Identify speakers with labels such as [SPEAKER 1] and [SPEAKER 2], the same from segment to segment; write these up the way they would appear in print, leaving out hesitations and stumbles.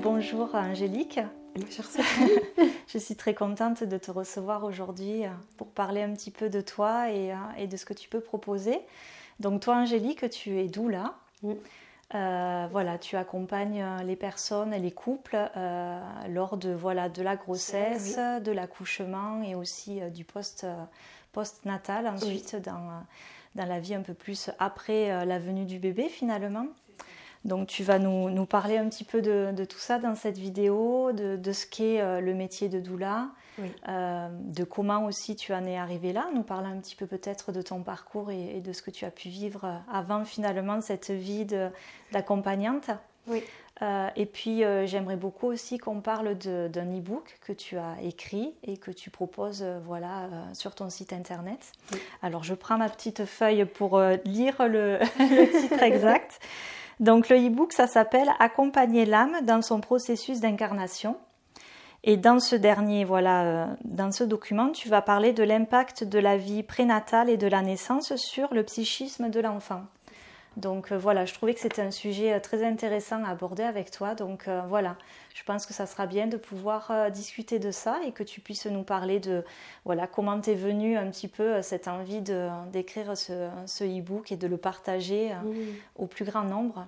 [SPEAKER 1] Bonjour Angélique.
[SPEAKER 2] Bonjour Sophie.
[SPEAKER 1] Je suis très contente de te recevoir aujourd'hui pour parler un petit peu de toi et de ce que tu peux proposer. Donc toi Angélique, tu es doula. Voilà, tu accompagnes les personnes et les couples lors de la grossesse, oui, de l'accouchement et aussi du post-natal ensuite, oui, dans la vie un peu plus après la venue du bébé finalement. Donc tu vas nous parler un petit peu de tout ça dans cette vidéo, de ce qu'est le métier de doula, oui, de comment aussi tu en es arrivée là, nous parler un petit peu peut-être de ton parcours et de ce que tu as pu vivre avant finalement cette vie d'accompagnante. Oui. Et puis j'aimerais beaucoup aussi qu'on parle d'un e-book que tu as écrit et que tu proposes sur ton site internet. Oui. Alors je prends ma petite feuille pour lire le titre exact. Donc le e-book, ça s'appelle « Accompagner l'âme dans son processus d'incarnation ». Et dans ce dernier, dans ce document, tu vas parler de l'impact de la vie prénatale et de la naissance sur le psychisme de l'enfant. Donc je trouvais que c'était un sujet très intéressant à aborder avec toi. Donc je pense que ça sera bien de pouvoir discuter de ça et que tu puisses nous parler de comment t'es venue un petit peu cette envie d'écrire ce e-book et de le partager au plus grand nombre.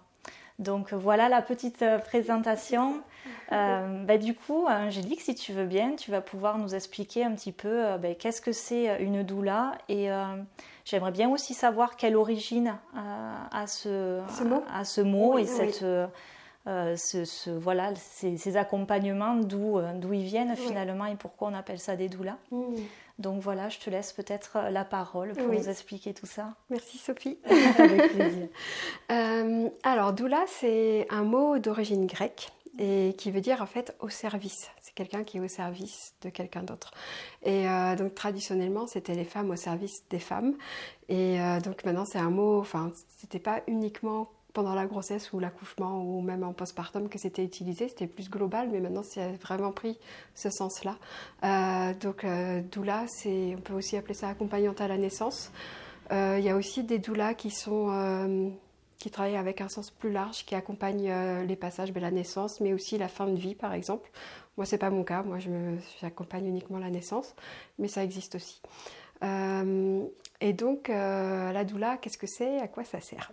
[SPEAKER 1] Donc voilà la petite présentation. Du coup, Angélique, si tu veux bien, tu vas pouvoir nous expliquer un petit peu qu'est-ce que c'est une doula et j'aimerais bien aussi savoir quelle origine a ce mot et cette, ces accompagnements, d'où ils viennent finalement et pourquoi on appelle ça des doulas. Donc voilà, je te laisse peut-être la parole pour nous expliquer tout ça.
[SPEAKER 2] Merci Sophie.
[SPEAKER 1] Avec plaisir.
[SPEAKER 2] Alors doula, c'est un mot d'origine grecque et qui veut dire en fait au service. C'est quelqu'un qui est au service de quelqu'un d'autre. Et donc traditionnellement, c'était les femmes au service des femmes. Et donc maintenant, c'est un mot, c'était pas uniquement pendant la grossesse ou l'accouchement ou même en postpartum que c'était utilisé, c'était plus global, mais maintenant ça a vraiment pris ce sens-là. Doula, on peut aussi appeler ça accompagnante à la naissance. Il y a aussi des doulas qui travaillent avec un sens plus large, qui accompagnent les passages de la naissance, mais aussi la fin de vie par exemple. Moi, c'est pas mon cas, moi j'accompagne uniquement la naissance, mais ça existe aussi. Et donc, la doula, qu'est-ce que c'est? À quoi ça sert?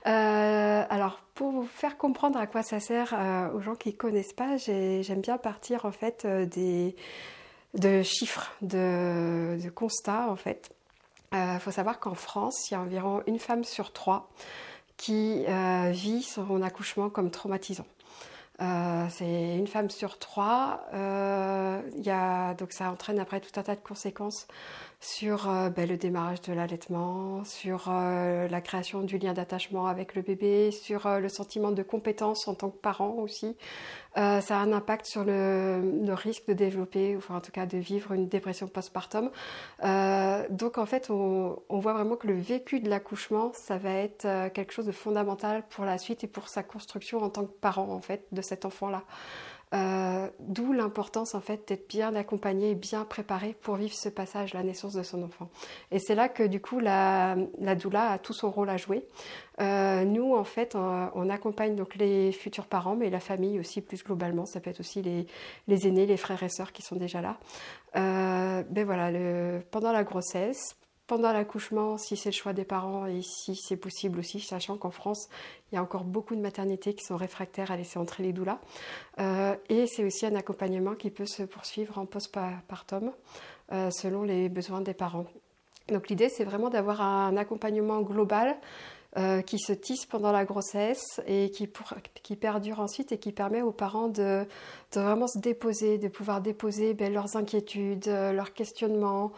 [SPEAKER 2] Alors, pour vous faire comprendre à quoi ça sert aux gens qui ne connaissent pas, j'aime bien partir en fait de chiffres, de constats en fait. Faut savoir qu'en France, il y a environ une femme sur 3 qui vit son accouchement comme traumatisant. C'est une femme sur 3. Donc ça entraîne après tout un tas de conséquences sur le démarrage de l'allaitement, sur la création du lien d'attachement avec le bébé, sur le sentiment de compétence en tant que parent aussi. Ça a un impact sur le risque de développer, enfin en tout cas de vivre une dépression postpartum. Donc en fait, on voit vraiment que le vécu de l'accouchement, ça va être quelque chose de fondamental pour la suite et pour sa construction en tant que parent en fait de cet enfant-là. D'où l'importance en fait d'être bien accompagné et bien préparé pour vivre ce passage, la naissance de son enfant. Et c'est là que du coup la doula a tout son rôle à jouer. Nous en fait on accompagne donc les futurs parents, mais la famille aussi plus globalement. Ça peut être aussi les aînés, les frères et sœurs qui sont déjà là. Pendant la grossesse, pendant l'accouchement, si c'est le choix des parents et si c'est possible aussi, sachant qu'en France, il y a encore beaucoup de maternités qui sont réfractaires à laisser entrer les doulas. Et c'est aussi un accompagnement qui peut se poursuivre en postpartum selon les besoins des parents. Donc l'idée, c'est vraiment d'avoir un accompagnement global qui se tisse pendant la grossesse et qui perdure ensuite et qui permet aux parents de vraiment se déposer, de pouvoir déposer leurs inquiétudes, leurs questionnements,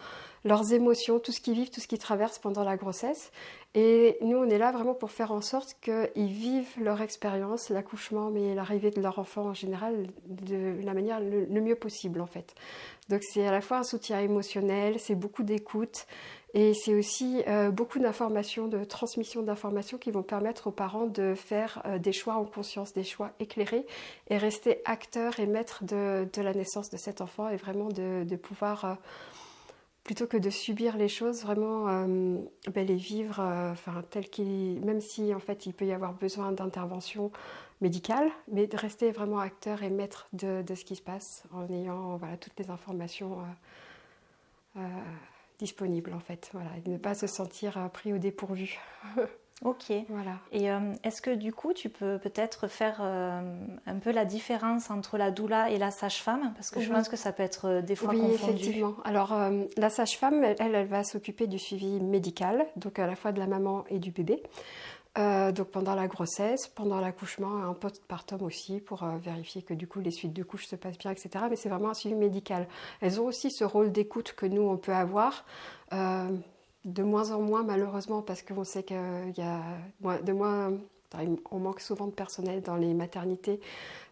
[SPEAKER 2] leurs émotions, tout ce qu'ils vivent, tout ce qu'ils traversent pendant la grossesse. Et nous, on est là vraiment pour faire en sorte qu'ils vivent leur expérience, l'accouchement, mais l'arrivée de leur enfant en général, de la manière le mieux possible en fait. Donc c'est à la fois un soutien émotionnel, c'est beaucoup d'écoute, et c'est aussi beaucoup d'informations, de transmission d'informations qui vont permettre aux parents de faire des choix en conscience, des choix éclairés, et rester acteurs et maîtres de la naissance de cet enfant, et vraiment de pouvoir plutôt que de subir les choses, vraiment les vivre telles qu'il, même si en fait il peut y avoir besoin d'intervention médicale, mais de rester vraiment acteur et maître de ce qui se passe en ayant toutes les informations disponibles en fait, et ne pas se sentir pris au dépourvu.
[SPEAKER 1] Ok.
[SPEAKER 2] Voilà.
[SPEAKER 1] Et est-ce que du coup tu peux peut-être faire un peu la différence entre la doula et la sage-femme, parce que je pense que ça peut être des fois confondu.
[SPEAKER 2] Oui, effectivement. Alors la sage-femme, elle va s'occuper du suivi médical, donc à la fois de la maman et du bébé. Donc pendant la grossesse, pendant l'accouchement, un postpartum aussi pour vérifier que du coup les suites de couches se passent bien, etc. Mais c'est vraiment un suivi médical. Elles ont aussi ce rôle d'écoute que nous on peut avoir. De moins en moins malheureusement parce qu'on sait qu'il y a on manque souvent de personnel dans les maternités,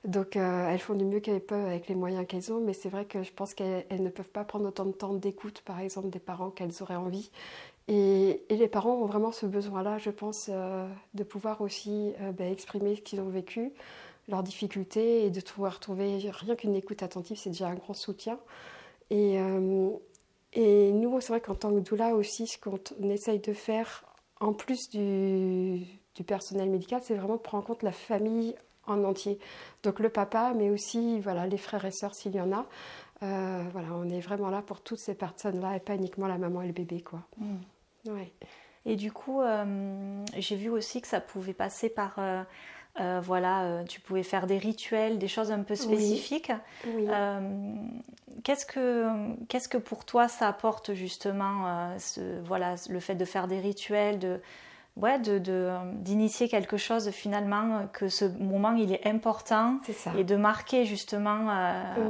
[SPEAKER 2] donc elles font du mieux qu'elles peuvent avec les moyens qu'elles ont, mais c'est vrai que je pense qu'elles ne peuvent pas prendre autant de temps d'écoute par exemple des parents qu'elles auraient envie, et les parents ont vraiment ce besoin-là, je pense, de pouvoir aussi exprimer ce qu'ils ont vécu, leurs difficultés, et de pouvoir trouver rien qu'une écoute attentive, c'est déjà un grand soutien. Et nous, c'est vrai qu'en tant que doula aussi, ce qu'on essaye de faire, en plus du personnel médical, c'est vraiment prendre en compte la famille en entier. Donc le papa, mais aussi les frères et sœurs s'il y en a. On est vraiment là pour toutes ces personnes-là et pas uniquement la maman et le bébé, quoi. Ouais.
[SPEAKER 1] Et du coup, j'ai vu aussi que ça pouvait passer par... tu pouvais faire des rituels, des choses un peu spécifiques.
[SPEAKER 2] Oui.
[SPEAKER 1] Qu'est-ce que pour toi ça apporte justement le fait de faire des rituels, d'initier quelque chose finalement, que ce moment il est important, et de marquer justement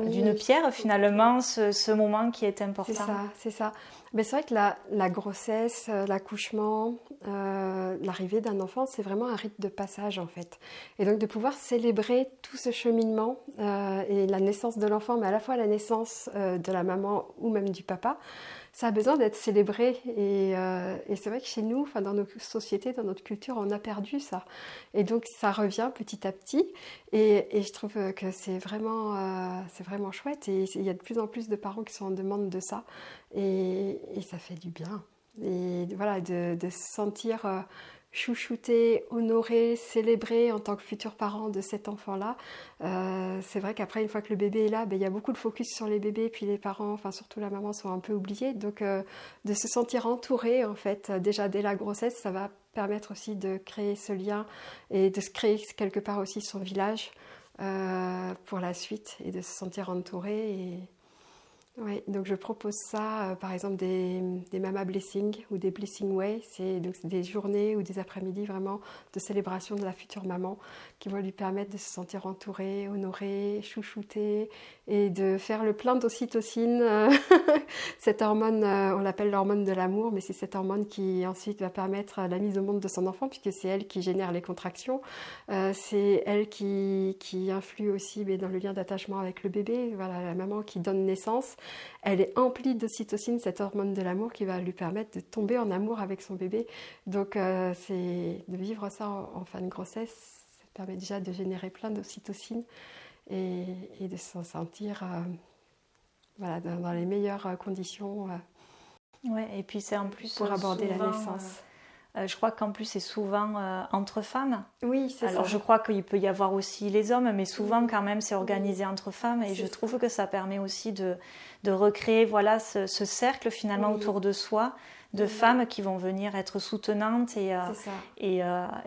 [SPEAKER 1] d'une pierre finalement ce moment qui est important.
[SPEAKER 2] C'est ça. Mais c'est vrai que la grossesse, l'accouchement, l'arrivée d'un enfant, c'est vraiment un rite de passage en fait. Et donc de pouvoir célébrer tout ce cheminement et la naissance de l'enfant, mais à la fois la naissance de la maman ou même du papa, ça a besoin d'être célébré. Et c'est vrai que chez nous, dans nos sociétés, dans notre culture, on a perdu ça. Et donc ça revient petit à petit. Et je trouve que c'est vraiment chouette. Et il y a de plus en plus de parents qui sont en demande de ça. Et ça fait du bien. Et de se sentir chouchouté, honoré, célébré en tant que futur parent de cet enfant-là. C'est vrai qu'après, une fois que le bébé est là, il y a beaucoup de focus sur les bébés, puis les parents, surtout la maman, sont un peu oubliés. Donc de se sentir entouré, en fait, déjà dès la grossesse, ça va permettre aussi de créer ce lien et de se créer quelque part aussi son village pour la suite, et de se sentir entouré. Oui, donc je propose ça, par exemple des Mama Blessing ou des Blessing Way. C'est des journées ou des après-midi vraiment de célébration de la future maman qui vont lui permettre de se sentir entourée, honorée, chouchoutée, et de faire le plein d'ocytocine. Cette hormone, on l'appelle l'hormone de l'amour, mais c'est cette hormone qui ensuite va permettre la mise au monde de son enfant, puisque c'est elle qui génère les contractions. C'est elle qui influe aussi dans le lien d'attachement avec le bébé. La maman qui donne naissance, elle est emplie d'ocytocine, cette hormone de l'amour qui va lui permettre de tomber en amour avec son bébé. Donc c'est de vivre ça en fin de grossesse, ça permet déjà de générer plein d'ocytocine et de s'en sentir dans les meilleures conditions
[SPEAKER 1] et puis c'est en plus
[SPEAKER 2] pour aborder
[SPEAKER 1] souvent,
[SPEAKER 2] la naissance.
[SPEAKER 1] Je crois qu'en plus c'est souvent entre femmes.
[SPEAKER 2] Oui, c'est ça.
[SPEAKER 1] Alors je crois qu'il peut y avoir aussi les hommes, mais souvent quand même c'est organisé entre femmes, et je trouve que ça permet aussi de recréer ce cercle finalement autour de soi, de femmes qui vont venir être soutenantes et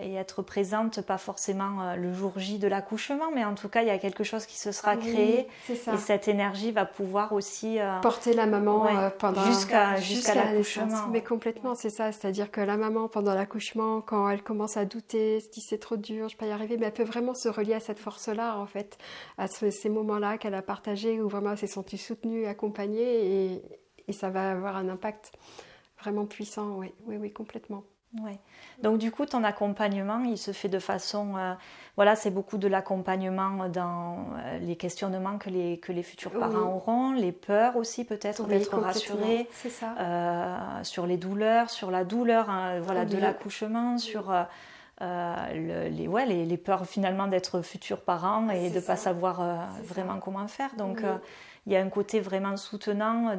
[SPEAKER 1] être présentes, pas forcément le jour J de l'accouchement, mais en tout cas il y a quelque chose qui se sera créé, et cette énergie va pouvoir aussi
[SPEAKER 2] porter la maman pendant jusqu'à
[SPEAKER 1] l'accouchement.
[SPEAKER 2] Mais complètement, c'est ça, c'est-à-dire que la maman pendant l'accouchement, quand elle commence à douter, se dit c'est trop dur, je ne peux pas y arriver, mais elle peut vraiment se relier à cette force-là en fait, à ces moments-là qu'elle a partagés où vraiment elle s'est sentie soutenue, accompagnée, et ça va avoir un impact vraiment puissant, oui, complètement.
[SPEAKER 1] Ouais. Donc du coup, ton accompagnement, il se fait de façon... c'est beaucoup de l'accompagnement dans les questionnements que les futurs parents auront, les peurs aussi peut-être d'être rassurés,
[SPEAKER 2] c'est ça.
[SPEAKER 1] Sur les douleurs, sur la douleur de l'accouchement, sur les peurs finalement d'être futurs parents et de ne pas savoir vraiment comment faire. Donc il y a un côté vraiment soutenant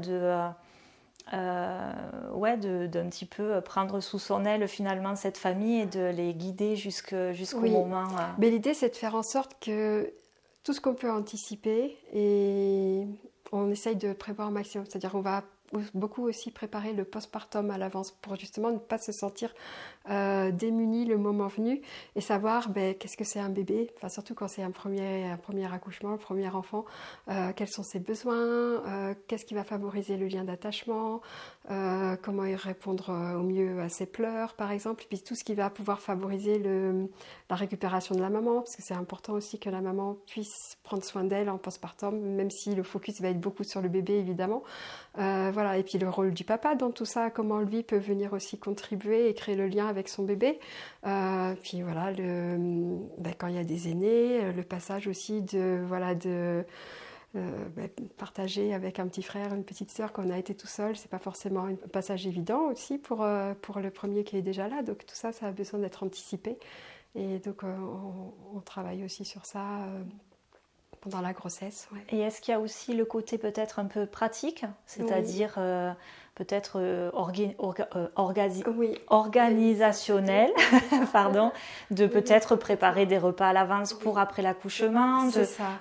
[SPEAKER 1] d'un petit peu prendre sous son aile finalement cette famille et de les guider jusqu'au moment.
[SPEAKER 2] Mais l'idée, c'est de faire en sorte que tout ce qu'on peut anticiper, et on essaye de prévoir au maximum. C'est-à-dire qu'on va beaucoup aussi préparer le postpartum à l'avance pour justement ne pas se sentir démuni le moment venu et savoir qu'est-ce que c'est un bébé, enfin, surtout quand c'est un premier accouchement, un premier enfant, quels sont ses besoins, qu'est-ce qui va favoriser le lien d'attachement, comment y répondre au mieux à ses pleurs par exemple, et puis tout ce qui va pouvoir favoriser la récupération de la maman, parce que c'est important aussi que la maman puisse prendre soin d'elle en postpartum, même si le focus va être beaucoup sur le bébé évidemment. Voilà, et puis le rôle du papa dans tout ça, comment lui peut venir aussi contribuer et créer le lien avec son bébé. Puis voilà, quand il y a des aînés, le passage aussi de partager avec un petit frère, une petite sœur quand on a été tout seul, c'est pas forcément un passage évident aussi pour le premier qui est déjà là. Donc tout ça, ça a besoin d'être anticipé. Et donc on travaille aussi sur ça. Pendant la grossesse. Ouais.
[SPEAKER 1] Et est-ce qu'il y a aussi le côté peut-être un peu pratique, c'est-à-dire peut-être organisationnel, pardon, de peut-être préparer des repas à l'avance pour après l'accouchement,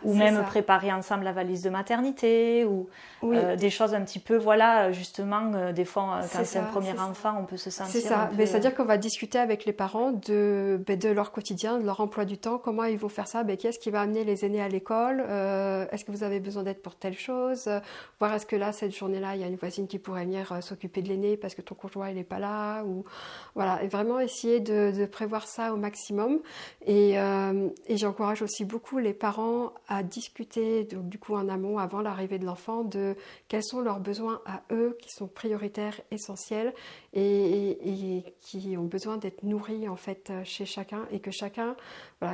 [SPEAKER 1] même préparer ensemble la valise de maternité, ou des choses un petit peu, justement, des fois, quand c'est un premier enfant, on peut se sentir
[SPEAKER 2] C'est ça,
[SPEAKER 1] peu...
[SPEAKER 2] c'est-à-dire qu'on va discuter avec les parents de leur quotidien, de leur emploi du temps, comment ils vont faire ça, qui est-ce qui va amener les aînés à l'école, est-ce que vous avez besoin d'aide pour telle chose, voir est-ce que là, cette journée-là, il y a une voisine qui pourrait venir s'occuper de l'aîné parce que ton conjoint, il n'est pas là, ou voilà, et vraiment essayer de prévoir ça au maximum. Et j'encourage aussi beaucoup les parents à discuter, donc, du coup en amont, avant l'arrivée de l'enfant, de quels sont leurs besoins à eux, qui sont prioritaires, essentiels, et qui ont besoin d'être nourris en fait chez chacun, et que chacun,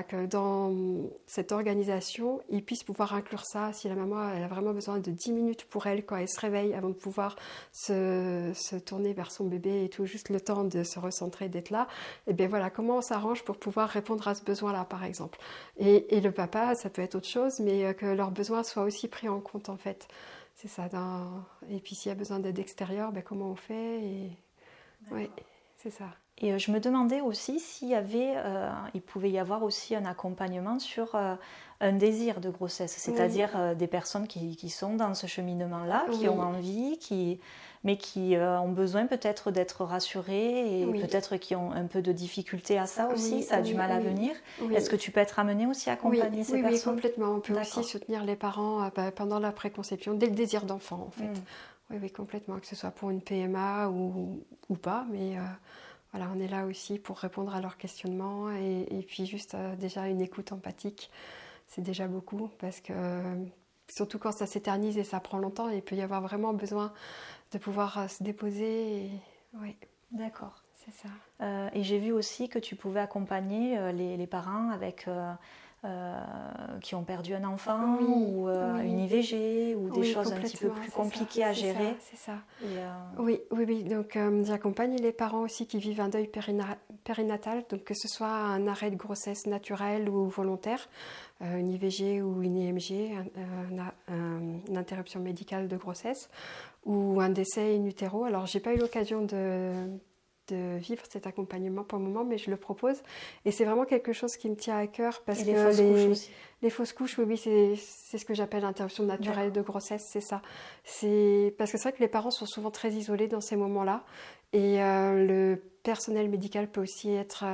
[SPEAKER 2] que dans cette organisation, il puisse pouvoir inclure ça. Si la maman elle a vraiment besoin de 10 minutes pour elle quand elle se réveille avant de pouvoir se tourner vers son bébé et tout, juste le temps de se recentrer, d'être là, et bien voilà, comment on s'arrange pour pouvoir répondre à ce besoin-là par exemple. Et le papa, ça peut être autre chose, mais que leurs besoins soient aussi pris en compte en fait. C'est ça. Et puis s'il y a besoin d'aide extérieure, comment on fait Oui, c'est ça.
[SPEAKER 1] Et je me demandais aussi il pouvait y avoir aussi un accompagnement sur un désir de grossesse, c'est-à-dire des personnes qui sont dans ce cheminement-là, qui ont envie, mais qui ont besoin peut-être d'être rassurées, et peut-être qui ont un peu de difficulté à ça aussi, ça a du mal à venir. Est-ce que tu peux être amenée aussi à accompagner ces personnes?
[SPEAKER 2] Oui, complètement. On peut aussi soutenir les parents pendant la préconception, dès le désir d'enfant en fait. Oui, complètement, que ce soit pour une PMA ou pas, mais... Voilà, on est là aussi pour répondre à leurs questionnements, et puis juste déjà une écoute empathique, c'est déjà beaucoup, parce que surtout quand ça s'éternise et ça prend longtemps, il peut y avoir vraiment besoin de pouvoir se déposer. Oui.
[SPEAKER 1] D'accord.
[SPEAKER 2] C'est ça.
[SPEAKER 1] Et j'ai vu aussi que tu pouvais accompagner les parents qui ont perdu un enfant, ou une IVG, ou des choses un petit peu plus compliquées à gérer.
[SPEAKER 2] C'est ça. Oui. Donc j'accompagne les parents aussi qui vivent un deuil périnatal, donc que ce soit un arrêt de grossesse naturel ou volontaire, une IVG ou une IMG, une interruption médicale de grossesse, ou un décès in utero. Alors j'ai pas eu l'occasion de vivre cet accompagnement pour le moment, mais je le propose, et c'est vraiment quelque chose qui me tient à cœur, parce que les fausses couches, oui, c'est ce que j'appelle l'interruption naturelle de grossesse, c'est ça. Parce que c'est vrai que les parents sont souvent très isolés dans ces moments-là, et le personnel médical peut aussi être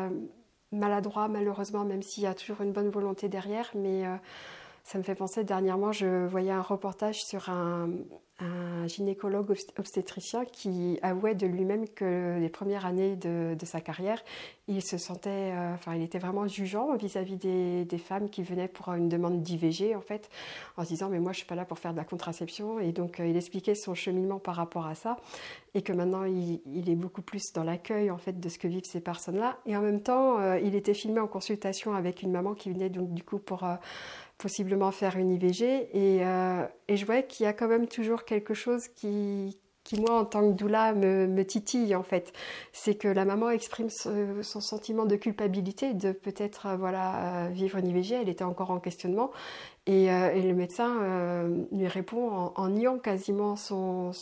[SPEAKER 2] maladroit malheureusement, même s'il y a toujours une bonne volonté derrière, mais ça me fait penser, dernièrement je voyais un reportage sur un gynécologue obstétricien qui avouait de lui-même que les premières années de sa carrière, il se sentait, il était vraiment jugeant vis-à-vis des femmes qui venaient pour une demande d'IVG en fait, en se disant mais moi je suis pas là pour faire de la contraception, et donc il expliquait son cheminement par rapport à ça, et que maintenant il est beaucoup plus dans l'accueil en fait de ce que vivent ces personnes-là, et en même temps il était filmé en consultation avec une maman qui venait donc du coup pour possiblement faire une IVG, et je voyais qu'il y a quand même toujours quelque chose qui qui moi, en tant que doula, me titille, en fait. C'est que la maman exprime son sentiment de culpabilité de peut-être vivre une IVG. Elle était encore en questionnement. Et le médecin lui répond en niant quasiment son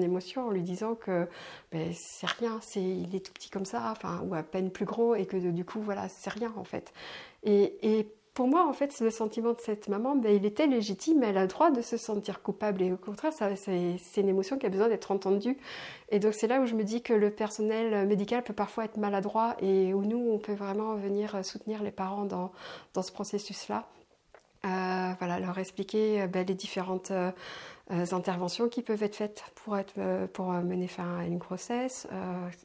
[SPEAKER 2] émotion, en lui disant que c'est rien, il est tout petit comme ça, ou à peine plus gros, et que du coup, voilà, c'est rien en fait. Et pour moi, en fait, le sentiment de cette maman, il était légitime, elle a le droit de se sentir coupable, et au contraire, c'est une émotion qui a besoin d'être entendue. Et donc c'est là où je me dis que le personnel médical peut parfois être maladroit, et où nous, on peut vraiment venir soutenir les parents dans ce processus-là. Leur expliquer les différentes interventions qui peuvent être faites pour mener fin à une grossesse,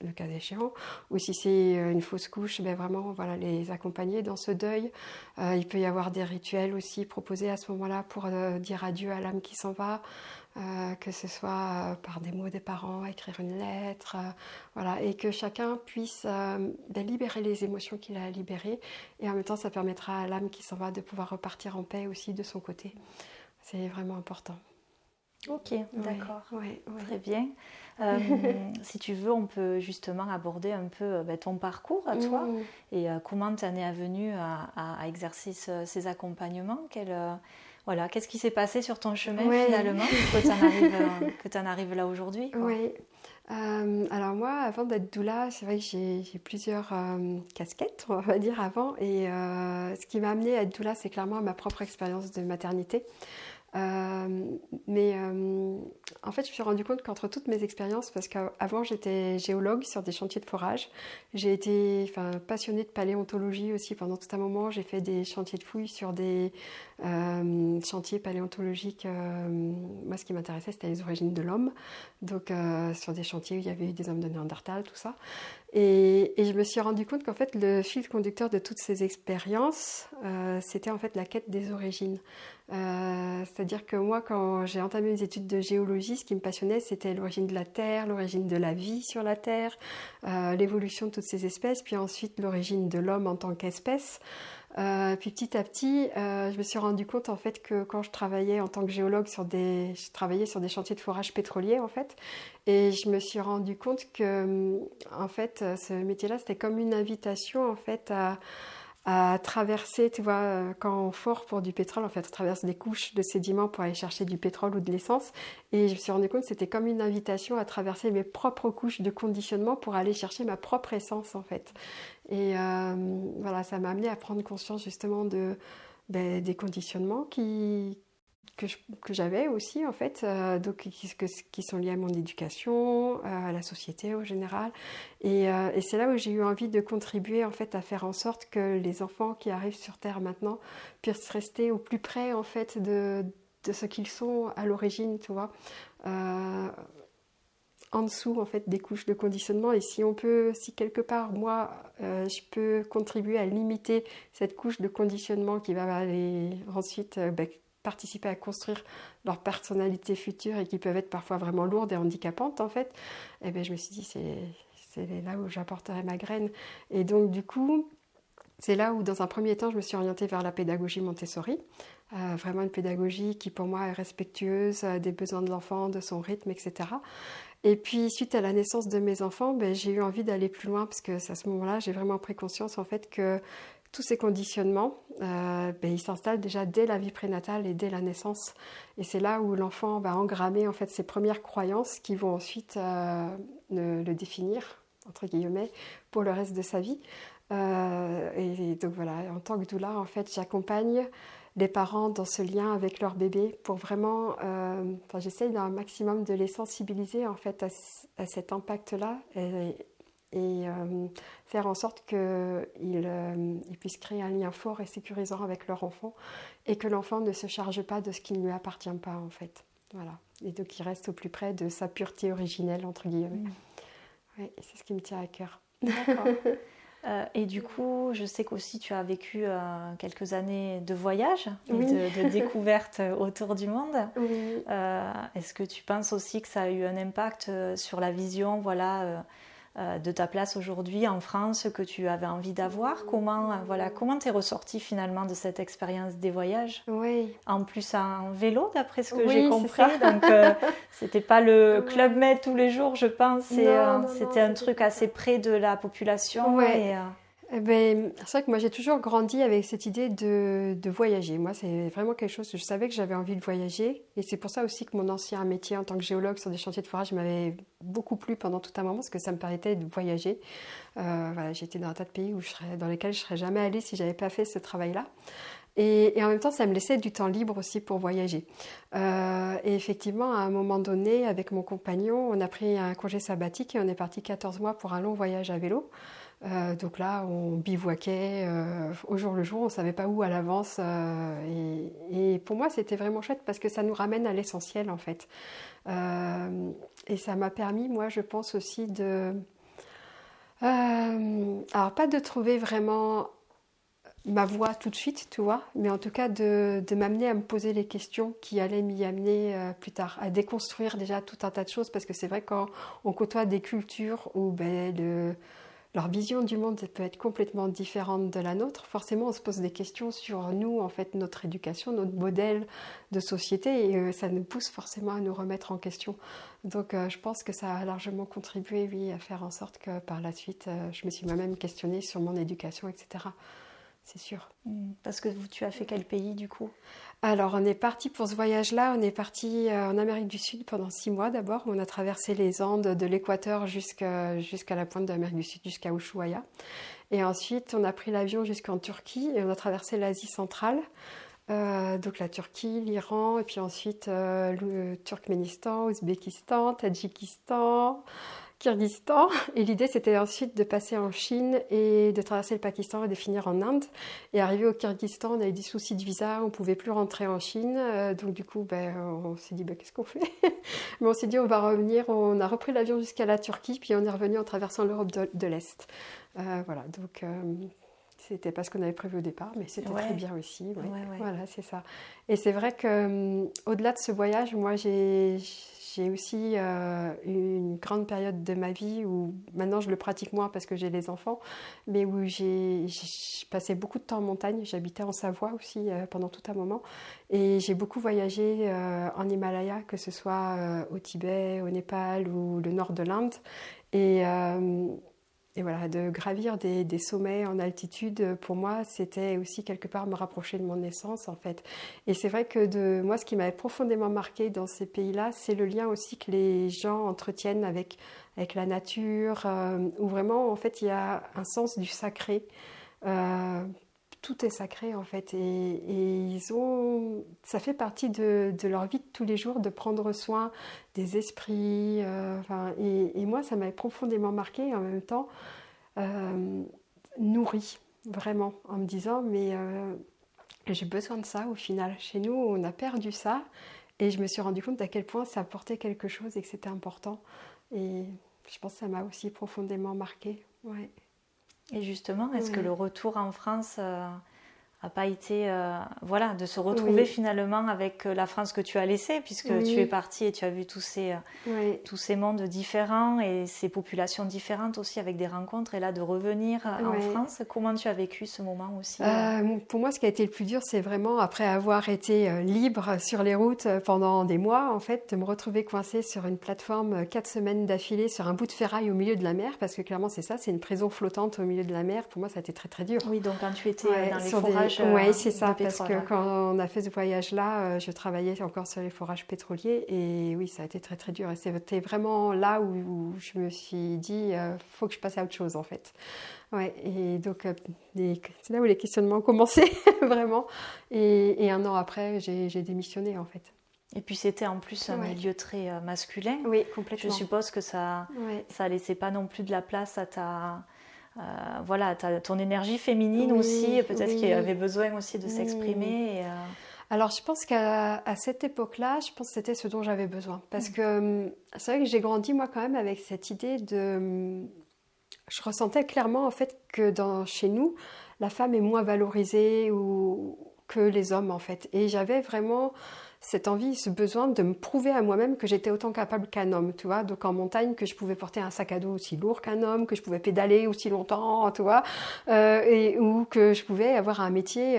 [SPEAKER 2] le cas échéant, ou si c'est une fausse couche, vraiment les accompagner dans ce deuil. Il peut y avoir des rituels aussi proposés à ce moment-là pour dire adieu à l'âme qui s'en va, que ce soit par des mots des parents, écrire une lettre, et que chacun puisse libérer les émotions qu'il a libérées, et en même temps ça permettra à l'âme qui s'en va de pouvoir repartir en paix aussi de son côté. C'est vraiment important.
[SPEAKER 1] Ok, d'accord.
[SPEAKER 2] Oui.
[SPEAKER 1] Très bien. Si tu veux, on peut justement aborder un peu ton parcours à toi et comment tu en es venue à exercer ces accompagnements. Qu'est-ce qui s'est passé sur ton chemin finalement que tu en arrives là aujourd'hui, quoi.
[SPEAKER 2] Oui. Alors moi, avant d'être doula, c'est vrai que j'ai plusieurs casquettes, on va dire, avant. Et ce qui m'a amenée à être doula, c'est clairement ma propre expérience de maternité. En fait, je me suis rendu compte qu'entre toutes mes expériences, parce qu'avant j'étais géologue sur des chantiers de forage, j'ai été passionnée de paléontologie aussi pendant tout un moment. J'ai fait des chantiers de fouilles sur des chantiers paléontologiques. Moi, ce qui m'intéressait, c'était les origines de l'homme, donc sur des chantiers où il y avait eu des hommes de Néandertal, tout ça. Et je me suis rendu compte qu'en fait, le fil conducteur de toutes ces expériences, c'était en fait la quête des origines. C'est-à-dire que moi, quand j'ai entamé mes études de géologie, ce qui me passionnait, c'était l'origine de la Terre, l'origine de la vie sur la Terre, l'évolution de toutes ces espèces, puis ensuite l'origine de l'homme en tant qu'espèce. Puis petit à petit, je me suis rendu compte en fait que quand je travaillais en tant que géologue je travaillais sur des chantiers de forage pétrolier en fait, et je me suis rendu compte que en fait ce métier-là c'était comme une invitation en fait à traverser, tu vois, quand on fore pour du pétrole, en fait, on traverse des couches de sédiments pour aller chercher du pétrole ou de l'essence. Et je me suis rendu compte que c'était comme une invitation à traverser mes propres couches de conditionnement pour aller chercher ma propre essence, en fait. Et ça m'a amené à prendre conscience justement des conditionnements que j'avais aussi en fait, qui sont liés à mon éducation, à la société en général, et c'est là où j'ai eu envie de contribuer en fait à faire en sorte que les enfants qui arrivent sur Terre maintenant puissent rester au plus près en fait de ce qu'ils sont à l'origine, tu vois, en dessous en fait des couches de conditionnement. Et si quelque part moi je peux contribuer à limiter cette couche de conditionnement qui va aller ensuite participer à construire leur personnalité future et qui peuvent être parfois vraiment lourdes et handicapantes en fait, et je me suis dit c'est là où j'apporterai ma graine. Et donc du coup c'est là où dans un premier temps je me suis orientée vers la pédagogie Montessori, vraiment une pédagogie qui pour moi est respectueuse des besoins de l'enfant, de son rythme, etc. Et puis suite à la naissance de mes enfants, j'ai eu envie d'aller plus loin, parce que à ce moment-là j'ai vraiment pris conscience en fait que tous ces conditionnements, ils s'installent déjà dès la vie prénatale et dès la naissance. Et c'est là où l'enfant va engrammer en fait ses premières croyances qui vont ensuite le définir, entre guillemets, pour le reste de sa vie. Et donc voilà, en tant que doula, en fait, j'accompagne les parents dans ce lien avec leur bébé pour vraiment, j'essaye d'un maximum de les sensibiliser en fait à cet impact-là. Et faire en sorte qu'ils puissent créer un lien fort et sécurisant avec leur enfant, et que l'enfant ne se charge pas de ce qui ne lui appartient pas en fait. Voilà. Et donc il reste au plus près de sa pureté originelle entre guillemets. Ouais, c'est ce qui me tient à cœur.
[SPEAKER 1] D'accord. Et du coup, je sais qu'aussi tu as vécu quelques années de voyage et de découverte autour du monde.
[SPEAKER 2] Oui.
[SPEAKER 1] Est-ce que tu penses aussi que ça a eu un impact sur la vision, de ta place aujourd'hui en France que tu avais envie d'avoir. Comment t'es ressortie finalement de cette expérience des voyages?
[SPEAKER 2] Oui.
[SPEAKER 1] En plus en vélo, d'après ce que
[SPEAKER 2] Oui,
[SPEAKER 1] j'ai
[SPEAKER 2] c'est
[SPEAKER 1] compris.
[SPEAKER 2] ça.
[SPEAKER 1] Donc, c'était pas le
[SPEAKER 2] Ouais.
[SPEAKER 1] Club Med tous les jours, je pense.
[SPEAKER 2] Non,
[SPEAKER 1] C'était un
[SPEAKER 2] c'était
[SPEAKER 1] truc
[SPEAKER 2] pas
[SPEAKER 1] assez
[SPEAKER 2] ça.
[SPEAKER 1] près de la population.
[SPEAKER 2] Ouais. Eh ben, c'est vrai que moi j'ai toujours grandi avec cette idée de voyager. Moi, c'est vraiment quelque chose, je savais que j'avais envie de voyager. Et c'est pour ça aussi que mon ancien métier en tant que géologue sur des chantiers de forage m'avait beaucoup plu pendant tout un moment, parce que ça me permettait de voyager. Voilà, j'étais dans un tas de pays dans lesquels je ne serais jamais allée si je n'avais pas fait ce travail-là. Et en même temps, ça me laissait du temps libre aussi pour voyager. Et effectivement, à un moment donné, avec mon compagnon, on a pris un congé sabbatique et on est parti 14 mois pour un long voyage à vélo. Donc là, on bivouaquait au jour le jour, on ne savait pas où à l'avance. Et pour moi, c'était vraiment chouette parce que ça nous ramène à l'essentiel en fait. Et ça m'a permis, moi, je pense aussi alors pas de trouver vraiment ma voie tout de suite, tu vois, mais en tout cas de m'amener à me poser les questions qui allaient m'y amener plus tard, à déconstruire déjà tout un tas de choses, parce que c'est vrai quand on côtoie des cultures où leur vision du monde peut être complètement différente de la nôtre, forcément on se pose des questions sur nous, en fait, notre éducation, notre modèle de société, et ça nous pousse forcément à nous remettre en question. Donc je pense que ça a largement contribué, oui, à faire en sorte que par la suite, je me suis moi-même questionnée sur mon éducation, etc. C'est sûr.
[SPEAKER 1] Parce que tu as fait quel pays du coup?
[SPEAKER 2] Alors on est parti pour ce voyage-là, on est parti en Amérique du Sud pendant 6 mois d'abord. On a traversé les Andes de l'Équateur jusqu'à la pointe de l'Amérique du Sud, jusqu'à Ushuaia. Et ensuite on a pris l'avion jusqu'en Turquie et on a traversé l'Asie centrale. Donc la Turquie, l'Iran, et puis ensuite le Turkménistan, Ouzbékistan, Tadjikistan, Kyrgyzstan. Et l'idée, c'était ensuite de passer en Chine et de traverser le Pakistan et de finir en Inde. Et arrivé au Kyrgyzstan, on a eu des soucis de visa, on ne pouvait plus rentrer en Chine. Donc du coup, on s'est dit, qu'est-ce qu'on fait? Mais on s'est dit, on va revenir. On a repris l'avion jusqu'à la Turquie, puis on est revenu en traversant l'Europe de l'Est. Voilà, donc c'était pas ce qu'on avait prévu au départ, mais c'était très bien aussi. Ouais. Voilà, c'est ça. Et c'est vrai que au-delà de ce voyage, moi, j'ai aussi une grande période de ma vie où maintenant je le pratique moins parce que j'ai les enfants, mais où j'ai passé beaucoup de temps en montagne. J'habitais en Savoie aussi pendant tout un moment et j'ai beaucoup voyagé en Himalaya, que ce soit au Tibet, au Népal ou le nord de l'Inde. Et voilà, de gravir des sommets en altitude, pour moi, c'était aussi quelque part me rapprocher de mon essence, en fait. Et c'est vrai que moi, ce qui m'avait profondément marqué dans ces pays-là, c'est le lien aussi que les gens entretiennent avec la nature, où vraiment, en fait, il y a un sens du sacré. Tout est sacré, en fait. Et ça fait partie de leur vie de tous les jours, de prendre soin des esprits. Et moi, ça m'avait profondément marqué, et en même temps nourri, vraiment, en me disant, mais j'ai besoin de ça au final. Chez nous, on a perdu ça, et je me suis rendu compte à quel point ça apportait quelque chose et que c'était important. Et je pense que ça m'a aussi profondément marqué. Ouais.
[SPEAKER 1] Et justement, est-ce que le retour en France n'a pas été de se retrouver finalement avec la France que tu as laissée, puisque tu es partie et tu as vu tous ces mondes différents et ces populations différentes aussi, avec des rencontres, et là de revenir en France, comment tu as vécu ce moment aussi?
[SPEAKER 2] Pour moi, ce qui a été le plus dur, c'est vraiment, après avoir été libre sur les routes pendant des mois, en fait, de me retrouver coincée sur une plateforme 4 semaines d'affilée sur un bout de ferraille au milieu de la mer, parce que clairement c'est ça, c'est une prison flottante au milieu de la mer. Pour moi, ça a été très très dur.
[SPEAKER 1] Oui, donc quand tu étais dans les forages
[SPEAKER 2] oui, c'est ça, parce que quand on a fait ce voyage-là, je travaillais encore sur les forages pétroliers, et oui, ça a été très très dur. Et c'était vraiment là où je me suis dit, faut que je passe à autre chose en fait. Ouais, et donc c'est là où les questionnements ont commencé vraiment. Et un an après, j'ai démissionné en fait.
[SPEAKER 1] Et puis c'était en plus un milieu très masculin.
[SPEAKER 2] Oui, complètement.
[SPEAKER 1] Je suppose que ça laissait pas non plus de la place à ton énergie féminine aussi, peut-être qu'il avait besoin aussi de s'exprimer.
[SPEAKER 2] Alors je pense qu'à cette époque-là, je pense que c'était ce dont j'avais besoin. Parce que c'est vrai que j'ai grandi moi quand même avec cette idée je ressentais clairement en fait que chez nous, la femme est moins valorisée que les hommes en fait. Et j'avais vraiment cette envie, ce besoin de me prouver à moi-même que j'étais autant capable qu'un homme, tu vois. Donc en montagne, que je pouvais porter un sac à dos aussi lourd qu'un homme, que je pouvais pédaler aussi longtemps, tu vois, ou que je pouvais avoir un métier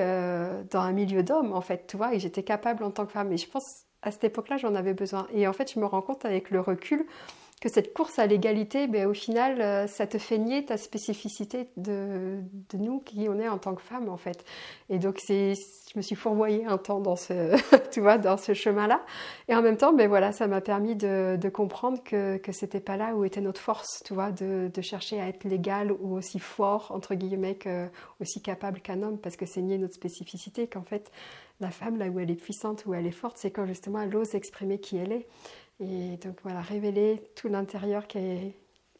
[SPEAKER 2] dans un milieu d'hommes, en fait, tu vois, et j'étais capable en tant que femme. Et je pense, à cette époque-là, j'en avais besoin. Et en fait, je me rends compte avec le recul que cette course à l'égalité, ben, au final, ça te fait nier ta spécificité de nous, qui on est en tant que femme, en fait. Et donc, je me suis fourvoyée un temps dans tu vois, dans ce chemin-là. Et en même temps, ben, voilà, ça m'a permis de comprendre que c'était pas là où était notre force, tu vois, de chercher à être l'égal ou aussi fort, entre guillemets, aussi capable qu'un homme, parce que c'est nier notre spécificité, qu'en fait, la femme, là où elle est puissante, où elle est forte, c'est quand justement elle ose exprimer qui elle est. Et donc voilà, révéler tout l'intérieur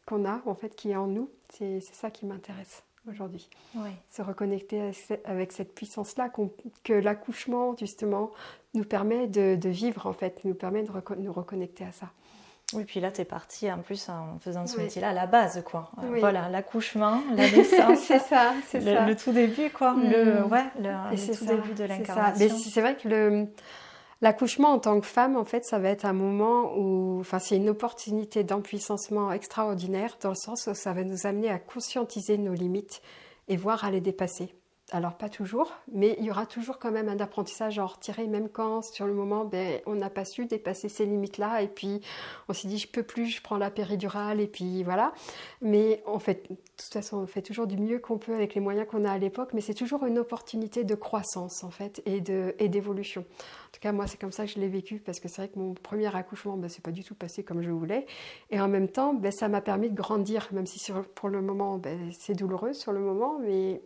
[SPEAKER 2] qu'on a, en fait, qui est en nous, c'est ça qui m'intéresse aujourd'hui.
[SPEAKER 1] Oui.
[SPEAKER 2] Se reconnecter avec cette puissance-là que l'accouchement, justement, nous permet de vivre, en fait, nous permet de nous reconnecter à ça.
[SPEAKER 1] Oui, puis là, tu es partie en plus en faisant ce métier-là à la base, quoi.
[SPEAKER 2] Oui.
[SPEAKER 1] Voilà, l'accouchement, la naissance.
[SPEAKER 2] C'est ça.
[SPEAKER 1] Le tout début, quoi. Le tout début de l'incarnation.
[SPEAKER 2] Mais c'est vrai que l'accouchement en tant que femme, en fait, ça va être un moment où, enfin, c'est une opportunité d'empuissancement extraordinaire, dans le sens où ça va nous amener à conscientiser nos limites et voir à les dépasser. Alors, pas toujours, mais il y aura toujours quand même un apprentissage à en retirer, même quand, sur le moment, on n'a pas su dépasser ces limites-là, et puis on s'est dit, je peux plus, je prends la péridurale, et puis voilà. Mais en fait, de toute façon, on fait toujours du mieux qu'on peut avec les moyens qu'on a à l'époque, mais c'est toujours une opportunité de croissance, en fait, et d'évolution. En tout cas, moi, c'est comme ça que je l'ai vécu, parce que c'est vrai que mon premier accouchement, c'est pas du tout passé comme je voulais. Et en même temps, ça m'a permis de grandir, même si pour le moment, c'est douloureux sur le moment, mais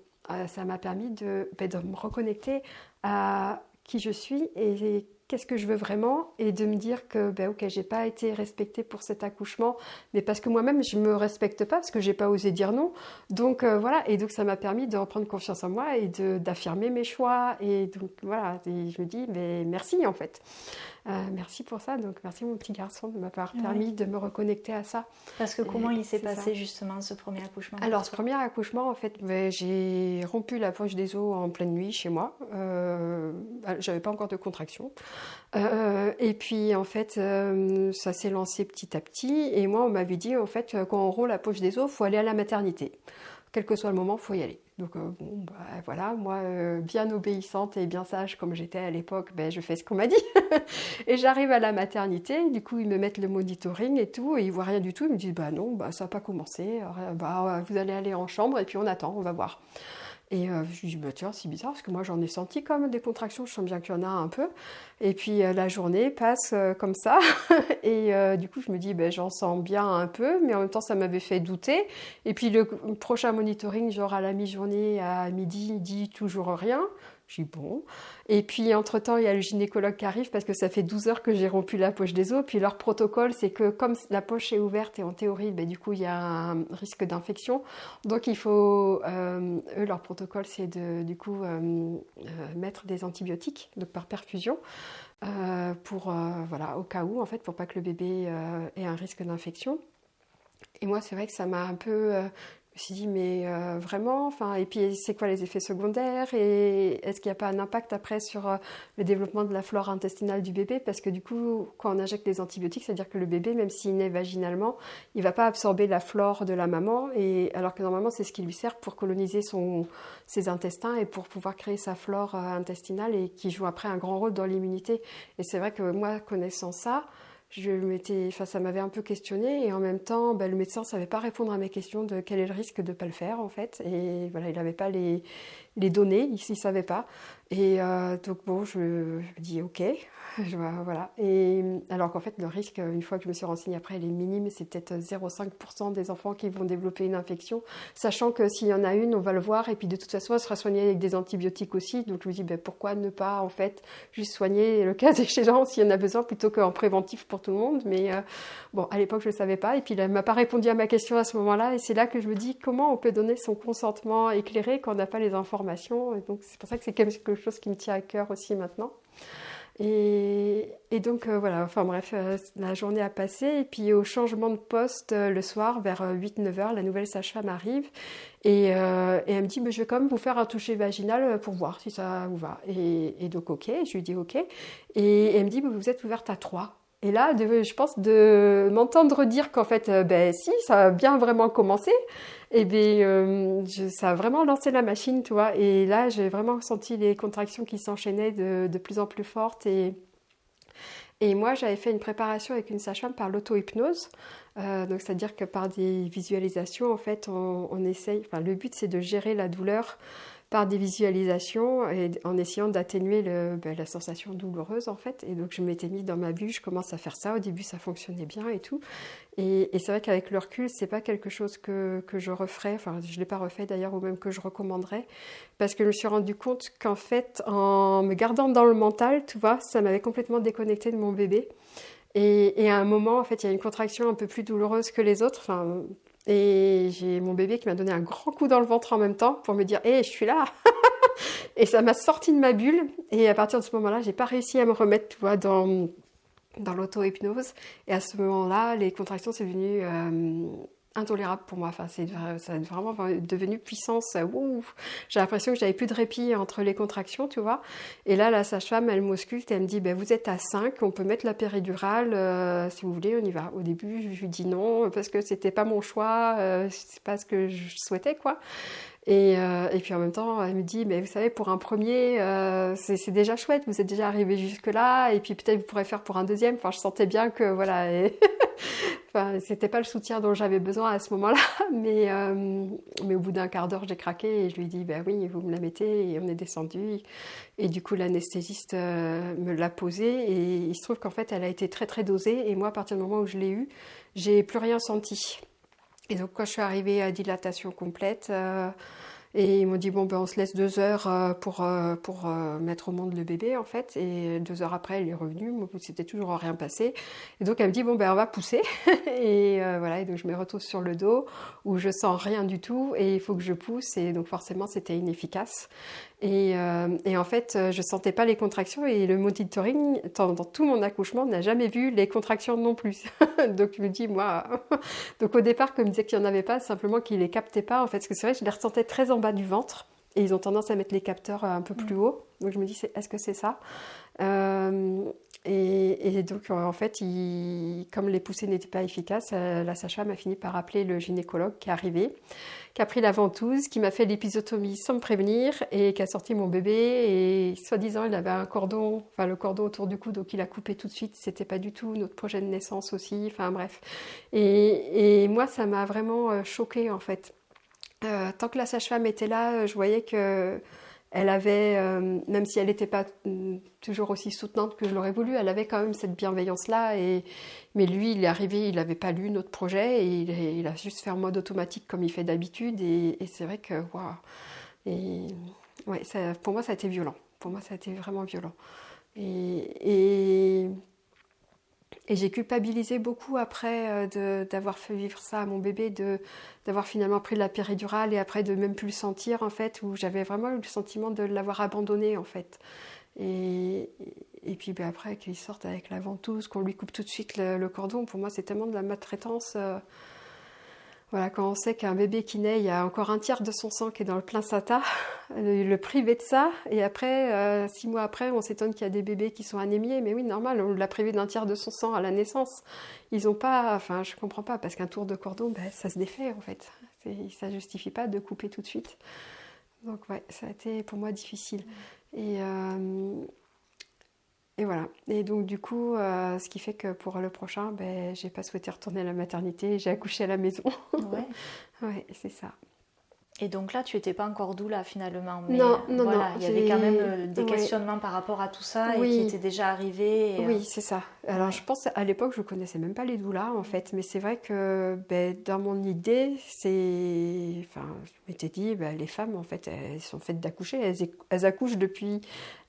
[SPEAKER 2] ça m'a permis de me reconnecter à qui je suis et qu'est-ce que je veux vraiment, et de me dire que ok, j'ai pas été respectée pour cet accouchement, mais parce que moi-même je me respecte pas, parce que j'ai pas osé dire non. Donc voilà, et donc ça m'a permis de reprendre confiance en moi et d'affirmer mes choix. Et donc voilà, et je me dis merci en fait. Merci pour ça, donc merci mon petit garçon de m'avoir permis de me reconnecter à ça.
[SPEAKER 1] Parce que comment il s'est passé justement ce premier accouchement?
[SPEAKER 2] Alors ce premier accouchement, en fait, j'ai rompu la poche des os en pleine nuit chez moi. J'avais pas encore de contraction. Et puis en fait, ça s'est lancé petit à petit. Et moi, on m'avait dit en fait, quand on rompt la poche des os, il faut aller à la maternité. Quel que soit le moment, il faut y aller. Donc voilà, moi, bien obéissante et bien sage comme j'étais à l'époque, je fais ce qu'on m'a dit. Et j'arrive à la maternité, du coup ils me mettent le monitoring et tout, et ils voient rien du tout, ils me disent non, ça n'a pas commencé, vous allez aller en chambre et puis on attend, on va voir. Et je lui dis, tiens, c'est bizarre, parce que moi j'en ai senti comme des contractions, je sens bien qu'il y en a un peu. Et puis la journée passe comme ça, et du coup je me dis, j'en sens bien un peu, mais en même temps ça m'avait fait douter. Et puis le prochain monitoring, genre à la mi-journée, à midi, il dit toujours rien. Je dis bon. Et puis entre-temps, il y a le gynécologue qui arrive, parce que ça fait 12 heures que j'ai rompu la poche des os. Puis leur protocole, c'est que comme la poche est ouverte et en théorie, du coup, il y a un risque d'infection. Donc il faut, eux, leur protocole, c'est de du coup mettre des antibiotiques, donc par perfusion, pour voilà, au cas où, en fait, pour pas que le bébé ait un risque d'infection. Et moi, c'est vrai que ça m'a un peu... je me suis dit, mais vraiment, et puis c'est quoi les effets secondaires, et est-ce qu'il n'y a pas un impact après sur le développement de la flore intestinale du bébé? Parce que du coup, quand on injecte des antibiotiques, c'est-à-dire que le bébé, même s'il naît vaginalement, il ne va pas absorber la flore de la maman, alors que normalement, c'est ce qui lui sert pour coloniser ses intestins et pour pouvoir créer sa flore intestinale, et qui joue après un grand rôle dans l'immunité. Et c'est vrai que moi, connaissant ça, ça m'avait un peu questionnée, et en même temps, le médecin ne savait pas répondre à mes questions de quel est le risque de ne pas le faire, en fait. Et voilà, il n'avait pas les données, il ne savait pas. Et donc bon, je me dis ok, voilà. Et alors qu'en fait, le risque, une fois que je me suis renseignée après, il est minime, c'est peut-être 0,5% des enfants qui vont développer une infection, sachant que s'il y en a une, on va le voir, et puis de toute façon, elle sera soignée avec des antibiotiques aussi. Donc je me dis, pourquoi ne pas, en fait, juste soigner le cas échéant s'il y en a besoin, plutôt qu'en préventif pour tout le monde. Mais bon, à l'époque, je ne le savais pas, et puis elle ne m'a pas répondu à ma question à ce moment-là, et c'est là que je me dis, comment on peut donner son consentement éclairé quand on n'a pas les informations formation. Et donc, c'est pour ça que c'est quelque chose qui me tient à cœur aussi maintenant. Et donc, voilà, enfin bref, la journée a passé. Et puis, au changement de poste, le soir, vers 8-9 heures, la nouvelle sage-femme arrive. Et elle me dit, je vais quand même vous faire un toucher vaginal pour voir si ça vous va. Et donc, ok, je lui dis ok. Et elle me dit, vous êtes ouverte à 3. Et là, je pense de m'entendre dire qu'en fait, si, ça a bien vraiment commencé, et ça a vraiment lancé la machine, tu vois. Et là, j'ai vraiment senti les contractions qui s'enchaînaient de plus en plus fortes. Et moi, j'avais fait une préparation avec une sage-femme par l'auto-hypnose. Donc, c'est-à-dire que par des visualisations, en fait, on essaye. Enfin, le but, c'est de gérer la douleur par des visualisations et en essayant d'atténuer la sensation douloureuse, en fait. Et donc, je m'étais mis dans ma bulle, je commence à faire ça. Au début, ça fonctionnait bien et tout. Et c'est vrai qu'avec le recul, c'est pas quelque chose que je referais. Enfin, je l'ai pas refait d'ailleurs, ou même que je recommanderais. Parce que je me suis rendu compte qu'en fait, en me gardant dans le mental, tu vois, ça m'avait complètement déconnecté de mon bébé. Et à un moment, en fait, il y a une contraction un peu plus douloureuse que les autres. Enfin, et j'ai mon bébé qui m'a donné un grand coup dans le ventre en même temps pour me dire « Hé, je suis là !» Et ça m'a sorti de ma bulle. Et à partir de ce moment-là, j'ai pas réussi à me remettre, tu vois, dans l'auto-hypnose. Et à ce moment-là, les contractions, c'est devenu intolérable pour moi. Enfin, ça est vraiment devenu puissance. Ouf. J'ai l'impression que j'avais plus de répit entre les contractions, tu vois. Et là, la sage-femme, elle m'ausculte et elle me dit, vous êtes à 5, on peut mettre la péridurale, si vous voulez, on y va. Au début, je lui dis non, parce que c'était pas mon choix, c'est pas ce que je souhaitais, quoi. Et puis en même temps, elle me dit, mais vous savez, pour un premier, c'est déjà chouette, vous êtes déjà arrivé jusque-là, et puis peut-être vous pourrez faire pour un deuxième. Enfin, je sentais bien que, voilà, enfin, c'était pas le soutien dont j'avais besoin à ce moment-là, mais au bout d'un quart d'heure, j'ai craqué et je lui ai dit, oui, vous me la mettez, et on est descendu. Et du coup, l'anesthésiste me l'a posée, et il se trouve qu'en fait, elle a été très, très dosée, et moi, à partir du moment où je l'ai eue, j'ai plus rien senti. Et donc, quand je suis arrivée à dilatation complète, et ils m'ont dit, on se laisse 2 heures pour mettre au monde le bébé, en fait. Et 2 heures après, elle est revenue. Moi, c'était toujours rien passé. Et donc, elle me dit, on va pousser. Et voilà, et donc je me retrouve sur le dos où je sens rien du tout et il faut que je pousse. Et donc, forcément, c'était inefficace. Et en fait, je sentais pas les contractions et le monitoring, dans tout mon accouchement, n'a jamais vu les contractions non plus. Donc, je me dis, moi... Donc, au départ, comme il disait qu'il n'y en avait pas, simplement qu'il les captait pas, en fait. Parce que c'est vrai, je les ressentais très en bas du ventre. Et ils ont tendance à mettre les capteurs un peu plus haut. Donc, je me dis, est-ce que c'est ça et donc, en fait, comme les poussées n'étaient pas efficaces, la sage-femme a fini par appeler le gynécologue qui est arrivé, qui a pris la ventouse, qui m'a fait l'épisiotomie sans me prévenir et qui a sorti mon bébé. Et soi-disant, il avait le cordon autour du cou, donc il a coupé tout de suite. C'était pas du tout notre projet de naissance aussi. Enfin, bref. Et moi, ça m'a vraiment choquée, en fait. Tant que la sage-femme était là, je voyais que elle avait, même si elle n'était pas toujours aussi soutenante que je l'aurais voulu, elle avait quand même cette bienveillance-là. Mais lui, il est arrivé, il n'avait pas lu notre projet et il a juste fait en mode automatique comme il fait d'habitude. Et c'est vrai que, waouh. Et ouais, pour moi, ça a été violent. Pour moi, ça a été vraiment violent. Et j'ai culpabilisé beaucoup après d'avoir fait vivre ça à mon bébé, d'avoir finalement pris de la péridurale et après de même plus le sentir, en fait, où j'avais vraiment eu le sentiment de l'avoir abandonné, en fait. Et puis après qu'il sorte avec la ventouse, qu'on lui coupe tout de suite le cordon, pour moi c'est tellement de la maltraitance. Voilà, quand on sait qu'un bébé qui naît, il y a encore un tiers de son sang qui est dans le placenta, le priver de ça, et après, 6 mois après, on s'étonne qu'il y a des bébés qui sont anémiés, mais oui, normal, on l'a privé d'un tiers de son sang à la naissance. Ils ont pas, enfin, je comprends pas, parce qu'un tour de cordon, ça se défait en fait. Ça justifie pas de couper tout de suite. Donc ouais, ça a été pour moi difficile. Et voilà. Et donc du coup, ce qui fait que pour le prochain, j'ai pas souhaité retourner à la maternité, j'ai accouché à la maison.
[SPEAKER 1] Ouais.
[SPEAKER 2] Ouais, c'est ça.
[SPEAKER 1] Et donc là, tu n'étais pas encore doula finalement, mais
[SPEAKER 2] non.
[SPEAKER 1] Il y avait quand même des questionnements par rapport à tout ça et qui étaient déjà arrivés.
[SPEAKER 2] Oui, c'est ça. Alors je pense à l'époque, je connaissais même pas les doulas en fait, mais c'est vrai que dans mon idée, je m'étais dit, les femmes en fait, elles sont faites d'accoucher, elles accouchent depuis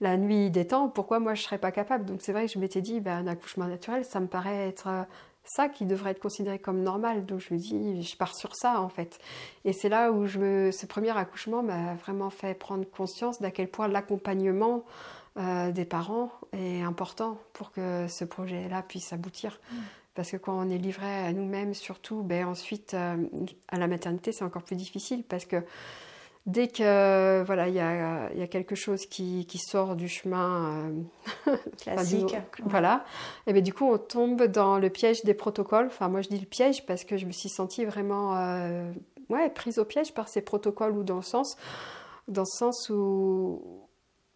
[SPEAKER 2] la nuit des temps. Pourquoi moi je serais pas capable? Donc c'est vrai que je m'étais dit, un accouchement naturel, ça me paraît être ça qui devrait être considéré comme normal. Donc je me dis, je pars sur ça en fait. Et c'est là où ce premier accouchement m'a vraiment fait prendre conscience d'à quel point l'accompagnement des parents est important pour que ce projet-là puisse aboutir. Parce que quand on est livré à nous-mêmes, surtout, ensuite, à la maternité, c'est encore plus difficile parce que dès que voilà, il y a quelque chose qui sort du chemin
[SPEAKER 1] classique,
[SPEAKER 2] voilà, et bien du coup, on tombe dans le piège des protocoles. Enfin, moi, je dis le piège parce que je me suis sentie vraiment prise au piège par ces protocoles ou dans le sens où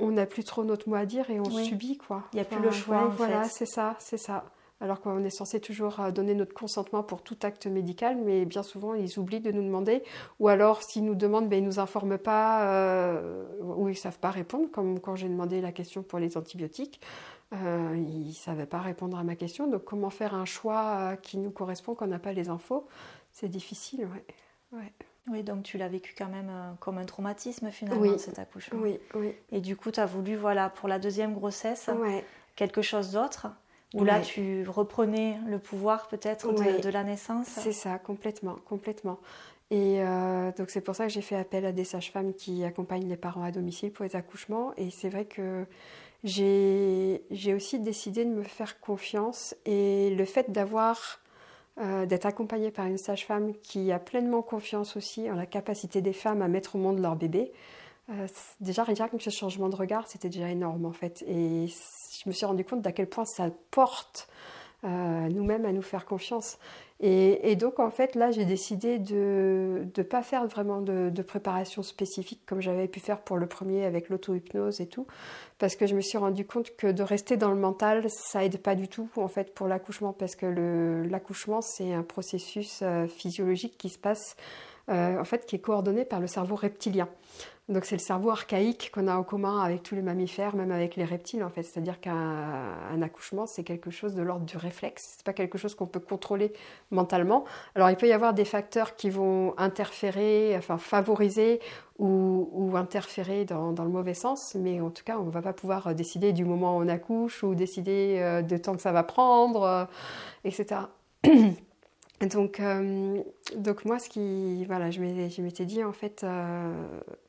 [SPEAKER 2] on n'a plus trop notre mot à dire et on subit, quoi.
[SPEAKER 1] Il n'y a plus le choix, en
[SPEAKER 2] voilà,
[SPEAKER 1] fait.
[SPEAKER 2] c'est ça. Alors qu'on est censé toujours donner notre consentement pour tout acte médical, mais bien souvent, ils oublient de nous demander. Ou alors, s'ils nous demandent, ils ne nous informent pas ou ils ne savent pas répondre, comme quand j'ai demandé la question pour les antibiotiques. Ils ne savaient pas répondre à ma question. Donc, comment faire un choix qui nous correspond quand on n'a pas les infos? C'est difficile, ouais.
[SPEAKER 1] Oui, donc tu l'as vécu quand même comme un traumatisme finalement, cet accouchement.
[SPEAKER 2] Oui.
[SPEAKER 1] Et du coup, tu as voulu, pour la deuxième grossesse, quelque chose d'autre, où là, tu reprenais le pouvoir peut-être de la naissance.
[SPEAKER 2] C'est ça, complètement. Et donc c'est pour ça que j'ai fait appel à des sages-femmes qui accompagnent les parents à domicile pour les accouchements. Et c'est vrai que j'ai aussi décidé de me faire confiance. Et le fait d'être accompagnée par une sage-femme qui a pleinement confiance aussi en la capacité des femmes à mettre au monde leur bébé, déjà rien que ce changement de regard, c'était déjà énorme en fait. Et je me suis rendu compte d'à quel point ça porte nous-mêmes à nous faire confiance. Et donc en fait là j'ai décidé de ne pas faire vraiment de préparation spécifique comme j'avais pu faire pour le premier avec l'auto-hypnose et tout, parce que je me suis rendu compte que de rester dans le mental ça aide pas du tout en fait pour l'accouchement, parce que l'accouchement c'est un processus physiologique qui se passe en fait qui est coordonné par le cerveau reptilien. Donc c'est le cerveau archaïque qu'on a en commun avec tous les mammifères, même avec les reptiles en fait. C'est-à-dire qu'un accouchement, c'est quelque chose de l'ordre du réflexe. C'est pas quelque chose qu'on peut contrôler mentalement. Alors il peut y avoir des facteurs qui vont interférer, enfin favoriser ou interférer dans le mauvais sens, mais en tout cas on ne va pas pouvoir décider du moment où on accouche ou décider de temps que ça va prendre, etc. Donc moi, je m'étais dit en fait,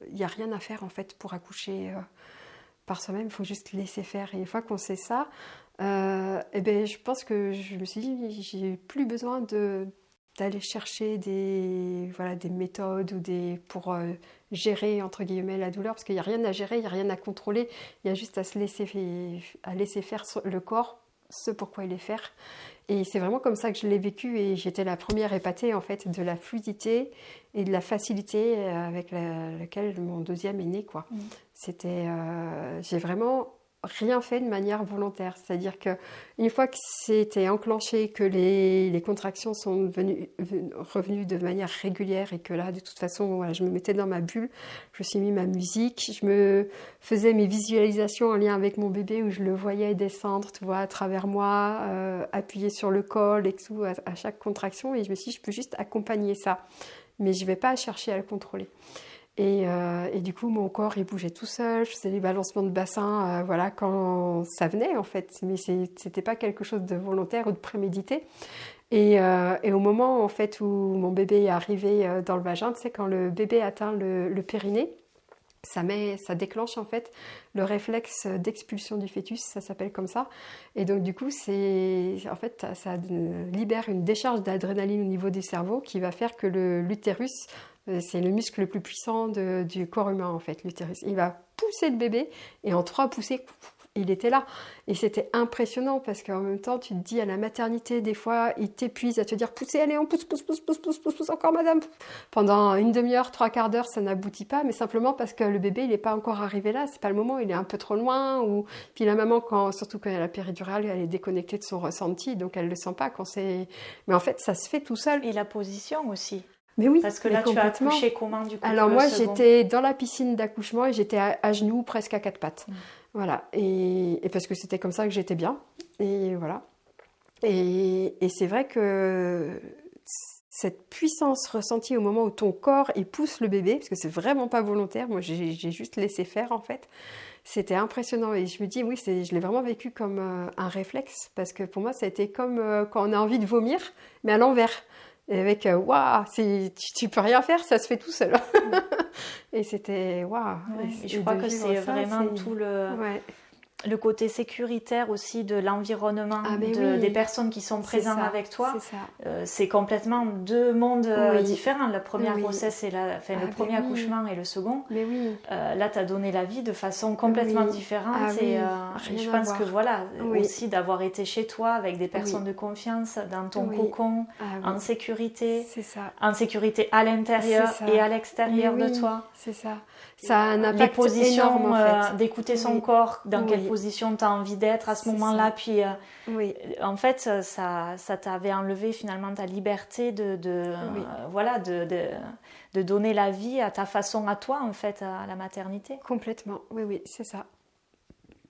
[SPEAKER 2] il n'y a rien à faire en fait pour accoucher par soi-même. Il faut juste laisser faire. Et une fois qu'on sait ça, je pense que je me suis dit, j'ai plus besoin d'aller chercher des méthodes pour gérer entre guillemets la douleur, parce qu'il n'y a rien à gérer, il n'y a rien à contrôler. Il y a juste à laisser faire le corps ce pourquoi il est faire. Et c'est vraiment comme ça que je l'ai vécu, et j'étais la première épatée en fait de la fluidité et de la facilité avec laquelle mon deuxième est né, quoi. J'ai vraiment rien fait de manière volontaire, c'est-à-dire que une fois que c'était enclenché, que les contractions sont revenues de manière régulière, et que là de toute façon je me mettais dans ma bulle, je me suis mis ma musique, je me faisais mes visualisations en lien avec mon bébé où je le voyais descendre, tu vois, à travers moi, appuyer sur le col et tout à chaque contraction, et je me suis dit je peux juste accompagner ça, mais je vais pas chercher à le contrôler. Et du coup, mon corps, il bougeait tout seul. Je faisais les balancements de bassin quand ça venait, en fait. Mais c'était pas quelque chose de volontaire ou de prémédité. Et au moment, en fait, où mon bébé est arrivé dans le vagin, tu sais, quand le bébé atteint le périnée, ça déclenche, en fait, le réflexe d'expulsion du fœtus. Ça s'appelle comme ça. Et donc, du coup, ça libère une décharge d'adrénaline au niveau du cerveau qui va faire que l'utérus... C'est le muscle le plus puissant du corps humain, en fait, l'utérus. Il va pousser le bébé, et en 3 poussées, il était là. Et c'était impressionnant, parce qu'en même temps, tu te dis, à la maternité, des fois, il t'épuise à te dire, poussez, allez, on pousse, encore, madame. Pendant une demi-heure, 3/4 d'heure, ça n'aboutit pas, mais simplement parce que le bébé, il n'est pas encore arrivé là, c'est pas le moment, il est un peu trop loin. Puis la maman, surtout quand elle a la péridurale, elle est déconnectée de son ressenti, donc elle ne le sent pas quand c'est... Mais en fait, ça se fait tout seul.
[SPEAKER 1] Et la position aussi.
[SPEAKER 2] Mais oui,
[SPEAKER 1] parce que là, tu as accouché comment du coup?
[SPEAKER 2] Alors moi, j'étais dans la piscine d'accouchement et j'étais à genoux, presque à 4 pattes. Voilà. Et parce que c'était comme ça que j'étais bien. Et voilà. Et c'est vrai que cette puissance ressentie au moment où ton corps il pousse le bébé, parce que c'est vraiment pas volontaire, moi j'ai juste laissé faire en fait, c'était impressionnant et je me dis oui, je l'ai vraiment vécu comme un réflexe, parce que pour moi ça a été comme quand on a envie de vomir, mais à l'envers. Et avec waouh, tu peux rien faire, ça se fait tout seul. Et c'était waouh.
[SPEAKER 1] Ouais, et je crois que c'est vraiment tout le côté sécuritaire aussi de l'environnement, des personnes qui sont présentes avec toi. C'est complètement deux mondes différents. La première grossesse et le premier accouchement et le second.
[SPEAKER 2] Mais oui.
[SPEAKER 1] Là, tu as donné la vie de façon complètement différente. Et je pense que voilà, aussi d'avoir été chez toi avec des personnes de confiance, dans ton cocon, en sécurité.
[SPEAKER 2] C'est ça.
[SPEAKER 1] En sécurité à l'intérieur et à l'extérieur de toi.
[SPEAKER 2] C'est ça. Ça a un impact énorme, en fait.
[SPEAKER 1] D'écouter son corps, dans quelle position tu as envie d'être à ce moment-là. Puis, en fait, ça t'avait enlevé finalement ta liberté de donner la vie à ta façon, à toi, en fait, à la maternité.
[SPEAKER 2] Complètement, oui, c'est ça.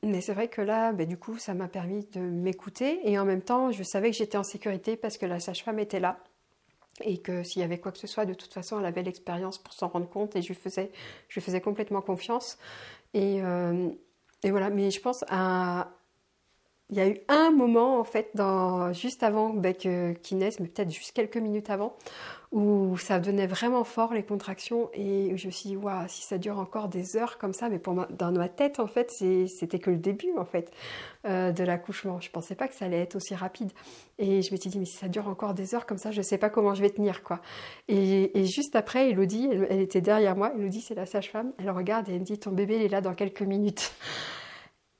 [SPEAKER 2] Mais c'est vrai que là, du coup, ça m'a permis de m'écouter. Et en même temps, je savais que j'étais en sécurité parce que la sage-femme était là. Et que s'il y avait quoi que ce soit, de toute façon, elle avait l'expérience pour s'en rendre compte et je lui faisais complètement confiance. Et voilà, mais je pense il y a eu un moment, en fait, juste avant qu'il naisse, mais peut-être juste quelques minutes avant, où ça devenait vraiment fort, les contractions, et je me suis dit, waouh, si ça dure encore des heures comme ça, mais dans ma tête, en fait, c'était que le début, en fait, de l'accouchement. Je pensais pas que ça allait être aussi rapide. Et je me suis dit, mais si ça dure encore des heures comme ça, je sais pas comment je vais tenir, quoi. Et juste après, Elodie, elle était derrière moi, Elodie, c'est la sage-femme, elle regarde et elle me dit, ton bébé, il est là dans quelques minutes.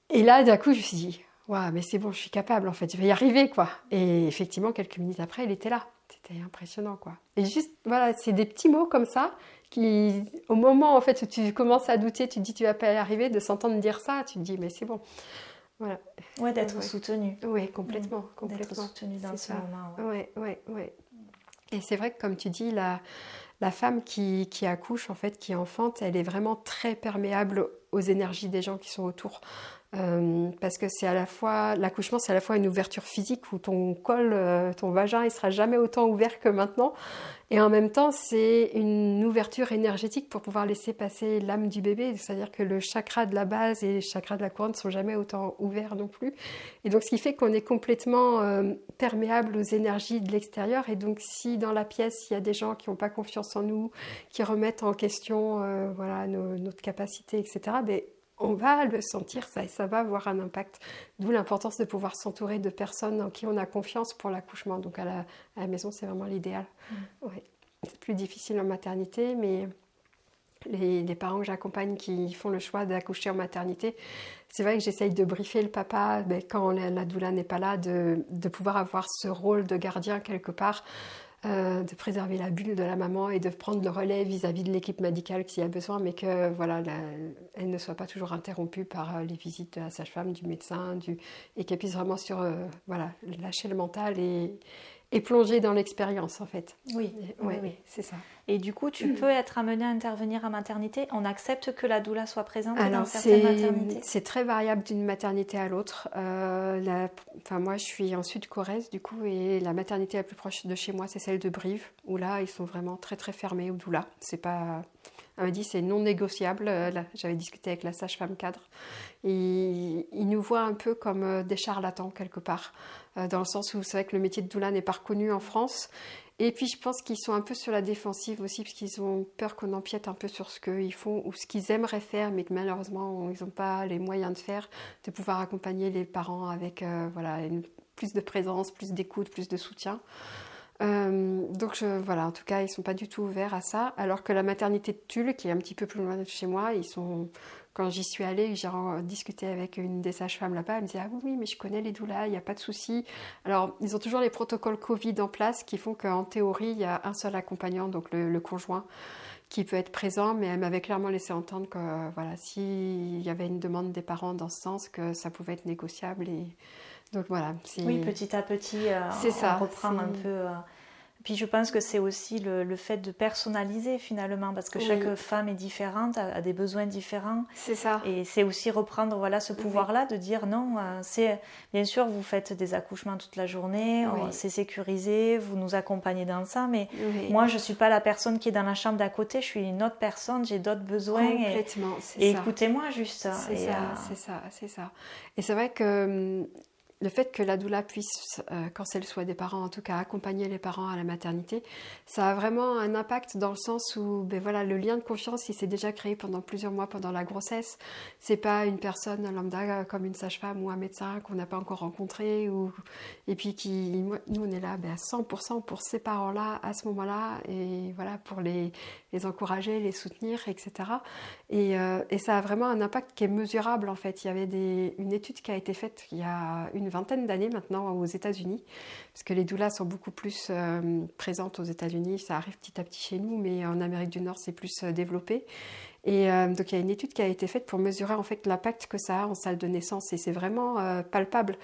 [SPEAKER 2] Et là, d'un coup, je me suis dit, waouh, mais c'est bon, je suis capable, en fait, je vais y arriver, quoi. Et effectivement, quelques minutes après, il était là. C'était impressionnant, quoi. Et juste, voilà, c'est des petits mots comme ça qui, au moment, en fait, où tu commences à douter, tu te dis, tu vas pas y arriver, de s'entendre dire ça, tu te dis, mais c'est bon. Voilà.
[SPEAKER 1] Ouais, d'être soutenu.
[SPEAKER 2] Oui, complètement.
[SPEAKER 1] D'être soutenu dans ce moment.
[SPEAKER 2] Ouais. Et c'est vrai que, comme tu dis, la femme qui accouche, en fait, qui enfante, elle est vraiment très perméable aux énergies des gens qui sont autour. Parce que l'accouchement, c'est à la fois une ouverture physique où ton col, ton vagin, il sera jamais autant ouvert que maintenant, et en même temps, c'est une ouverture énergétique pour pouvoir laisser passer l'âme du bébé, c'est-à-dire que le chakra de la base et le chakra de la couronne ne sont jamais autant ouverts non plus, et donc ce qui fait qu'on est complètement perméable aux énergies de l'extérieur, et donc si dans la pièce, il y a des gens qui n'ont pas confiance en nous, qui remettent en question notre capacité, etc., on va le sentir, ça va avoir un impact. D'où l'importance de pouvoir s'entourer de personnes en qui on a confiance pour l'accouchement. Donc à la maison, c'est vraiment l'idéal. Ouais. C'est plus difficile en maternité, mais les parents que j'accompagne qui font le choix d'accoucher en maternité, c'est vrai que j'essaye de briefer le papa quand la doula n'est pas là, de pouvoir avoir ce rôle de gardien quelque part, de préserver la bulle de la maman et de prendre le relais vis-à-vis de l'équipe médicale s'il y a besoin, mais que elle ne soit pas toujours interrompue par les visites de la sage-femme, du médecin, et qu'elle puisse vraiment lâcher le mental et plonger dans l'expérience, en fait.
[SPEAKER 1] Oui,
[SPEAKER 2] c'est ça.
[SPEAKER 1] Et du coup, tu peux être amenée à intervenir en maternité. On accepte que la doula soit présente dans certaines maternités.
[SPEAKER 2] C'est très variable d'une maternité à l'autre. Moi, je suis en Sud-Corrèze, du coup, et la maternité la plus proche de chez moi, c'est celle de Brive, où là, ils sont vraiment très, très fermés aux doulas. C'est pas... Elle m'a dit c'est non négociable. Là, j'avais discuté avec la sage-femme cadre. Et ils nous voient un peu comme des charlatans quelque part, dans le sens où c'est vrai que le métier de doula n'est pas reconnu en France. Et puis je pense qu'ils sont un peu sur la défensive aussi, parce qu'ils ont peur qu'on empiète un peu sur ce qu'ils font ou ce qu'ils aimeraient faire, mais que malheureusement ils n'ont pas les moyens de faire, de pouvoir accompagner les parents avec plus de présence, plus d'écoute, plus de soutien. En tout cas, ils ne sont pas du tout ouverts à ça. Alors que la maternité de Tulle, qui est un petit peu plus loin de chez moi, quand j'y suis allée, j'ai discuté avec une des sages-femmes là-bas, elle me disait « Ah oui, mais je connais les doulas, il n'y a pas de souci. » Alors, ils ont toujours les protocoles Covid en place qui font qu'en théorie, il y a un seul accompagnant, donc le conjoint, qui peut être présent, mais elle m'avait clairement laissé entendre que s'il y avait une demande des parents dans ce sens, que ça pouvait être négociable. Et donc voilà.
[SPEAKER 1] Oui, petit à petit, on reprend un peu Puis je pense que c'est aussi le fait de personnaliser finalement, parce que chaque femme est différente, a des besoins différents.
[SPEAKER 2] C'est ça.
[SPEAKER 1] Et c'est aussi reprendre ce pouvoir-là de dire non, bien sûr vous faites des accouchements toute la journée, c'est sécurisé, vous nous accompagnez dans ça, mais moi je ne suis pas la personne qui est dans la chambre d'à côté, je suis une autre personne, j'ai d'autres besoins.
[SPEAKER 2] Complètement,
[SPEAKER 1] et écoutez-moi juste.
[SPEAKER 2] C'est ça. Et c'est vrai que le fait que la doula puisse, quand elle soit des parents, en tout cas accompagner les parents à la maternité, ça a vraiment un impact dans le sens où le lien de confiance, il s'est déjà créé pendant plusieurs mois pendant la grossesse. C'est pas une personne lambda comme une sage-femme ou un médecin qu'on n'a pas encore rencontré et puis nous on est là à 100% pour ces parents-là à ce moment-là et voilà pour les encourager, les soutenir, etc. Et ça a vraiment un impact qui est mesurable en fait. Il y avait une étude qui a été faite il y a une vingtaine d'années maintenant aux États-Unis, parce que les doulas sont beaucoup plus présentes aux États-Unis, ça arrive petit à petit chez nous, mais en Amérique du Nord c'est plus développé. Et donc il y a une étude qui a été faite pour mesurer en fait l'impact que ça a en salle de naissance et c'est vraiment palpable.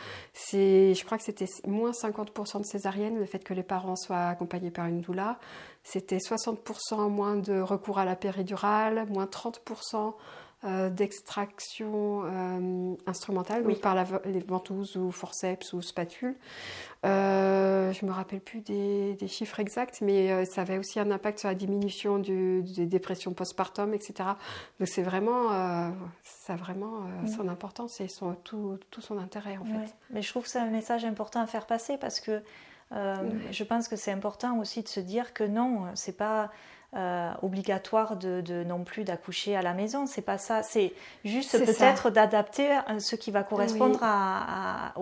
[SPEAKER 2] Je crois que c'était moins 50% de césariennes, le fait que les parents soient accompagnés par une doula. C'était 60% moins de recours à la péridurale, moins 30% d'extraction instrumentale, donc par les ventouses ou forceps ou spatules. Je ne me rappelle plus des chiffres exacts, mais ça avait aussi un impact sur la diminution des dépressions postpartum, etc. Donc c'est vraiment, ça a vraiment son importance et tout son intérêt en fait.
[SPEAKER 1] Mais je trouve que c'est un message important à faire passer parce que je pense que c'est important aussi de se dire que non, c'est pas obligatoire de non plus d'accoucher à la maison, c'est pas ça, c'est juste peut-être d'adapter ce qui va correspondre à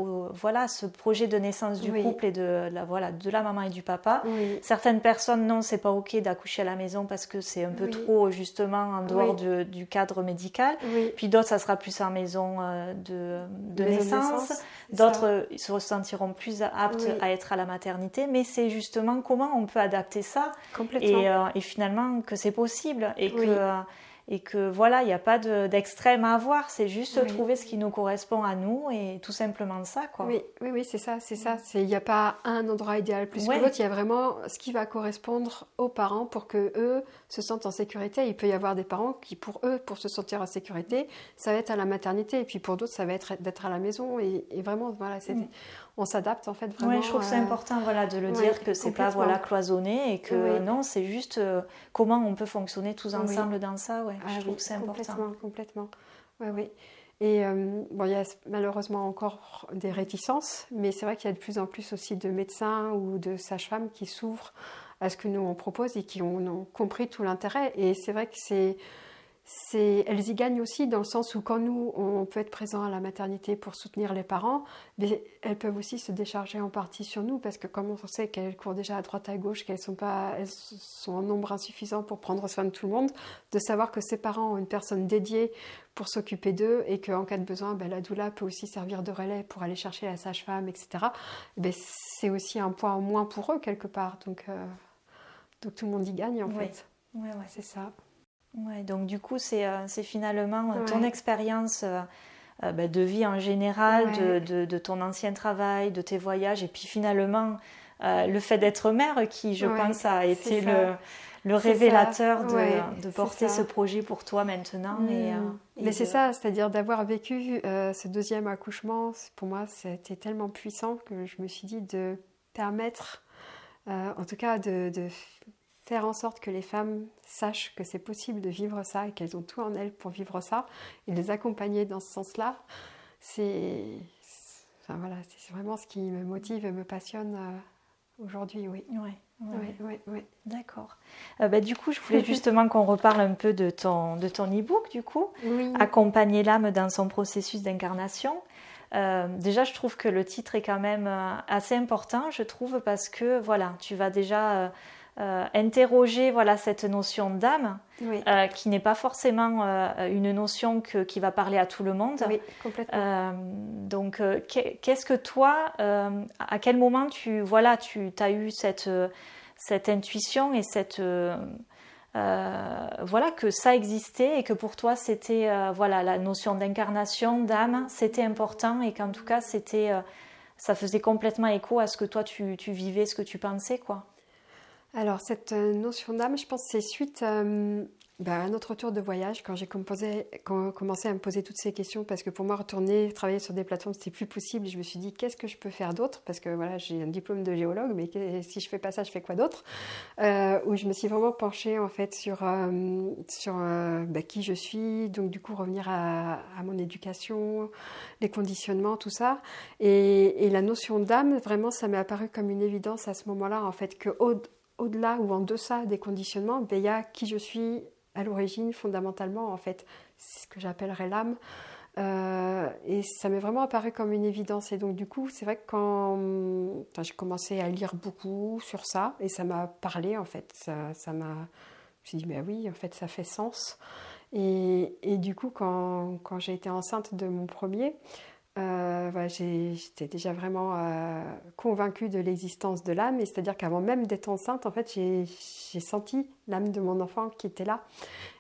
[SPEAKER 1] ce projet de naissance du couple et de la maman et du papa. Certaines personnes non, c'est pas ok d'accoucher à la maison parce que c'est un peu trop justement en dehors du cadre médical, puis d'autres ça sera plus en maison de naissance. D'autres se ressentiront plus aptes à être à la maternité, mais c'est justement comment on peut adapter ça et finalement que c'est possible et que voilà, il n'y a pas d'extrême à avoir, c'est juste trouver ce qui nous correspond à nous et tout simplement ça, quoi.
[SPEAKER 2] Oui, c'est ça. Il n'y a pas un endroit idéal plus que l'autre, il y a vraiment ce qui va correspondre aux parents pour que eux se sentent en sécurité. Il peut y avoir des parents qui, pour se sentir en sécurité, ça va être à la maternité et puis pour d'autres, ça va être d'être à la maison et vraiment, voilà, on s'adapte en fait vraiment.
[SPEAKER 1] Oui, je trouve que c'est important de le dire que c'est pas cloisonné et que non, c'est juste comment on peut fonctionner tous ensemble dans ça. Je trouve que c'est important.
[SPEAKER 2] Complètement. Oui. Et il y a malheureusement encore des réticences, mais c'est vrai qu'il y a de plus en plus aussi de médecins ou de sages-femmes qui s'ouvrent à ce que nous on propose et qui ont compris tout l'intérêt. Et c'est vrai que elles y gagnent aussi dans le sens où quand nous, on peut être présent à la maternité pour soutenir les parents, mais elles peuvent aussi se décharger en partie sur nous parce que comme on sait qu'elles courent déjà à droite à gauche, elles sont en nombre insuffisant pour prendre soin de tout le monde, de savoir que ces parents ont une personne dédiée pour s'occuper d'eux et qu'en cas de besoin, la doula peut aussi servir de relais pour aller chercher la sage-femme, etc. C'est aussi un point en moins pour eux quelque part. Donc tout le monde y gagne en fait.
[SPEAKER 1] Ouais.
[SPEAKER 2] C'est ça.
[SPEAKER 1] Ouais, donc du coup, c'est finalement ton expérience de vie en général, de ton ancien travail, de tes voyages, et puis finalement, le fait d'être mère qui, je pense, a été le révélateur de porter ce projet pour toi maintenant.
[SPEAKER 2] Mais c'est ça, c'est-à-dire d'avoir vécu ce deuxième accouchement, pour moi, c'était tellement puissant que je me suis dit de permettre, en tout cas de faire en sorte que les femmes sachent que c'est possible de vivre ça et qu'elles ont tout en elles pour vivre ça et les accompagner dans ce sens-là, c'est vraiment ce qui me motive et me passionne aujourd'hui, oui.
[SPEAKER 1] D'accord. Du coup, je voulais justement qu'on reparle un peu de ton e-book, du coup, Accompagner l'âme dans son processus d'incarnation. Déjà, je trouve que le titre est quand même assez important, je trouve, parce que tu vas déjà interroger cette notion d'âme qui n'est pas forcément une notion qui va parler à tout le monde.
[SPEAKER 2] Oui, complètement.
[SPEAKER 1] Donc, qu'est-ce que toi, à quel moment tu as eu cette intuition et que ça existait et que pour toi c'était la notion d'incarnation, d'âme, c'était important et qu'en tout cas ça faisait complètement écho à ce que toi tu vivais, ce que tu pensais, quoi.
[SPEAKER 2] Alors, cette notion d'âme, je pense que c'est suite à notre retour de voyage, quand j'ai commencé à me poser toutes ces questions, parce que pour moi, retourner travailler sur des plateformes, c'était plus possible. Et je me suis dit, qu'est-ce que je peux faire d'autre? Parce que voilà, j'ai un diplôme de géologue, mais si je fais pas ça, je fais quoi d'autre? Où je me suis vraiment penchée en fait sur qui je suis, donc du coup revenir à mon éducation, les conditionnements, tout ça. Et la notion d'âme, vraiment, ça m'est apparu comme une évidence à ce moment-là, en fait, que au-delà ou en deçà des conditionnements, il y a qui je suis à l'origine, fondamentalement, en fait, c'est ce que j'appellerais l'âme. Et ça m'est vraiment apparu comme une évidence. Et donc, du coup, c'est vrai que quand j'ai commencé à lire beaucoup sur ça, et ça m'a parlé, en fait, ça m'a. Je me suis dit, ben oui, en fait, ça fait sens. Et du coup, quand j'ai été enceinte de mon premier, j'étais déjà vraiment convaincue de l'existence de l'âme, et c'est-à-dire qu'avant même d'être enceinte, en fait, j'ai senti l'âme de mon enfant qui était là.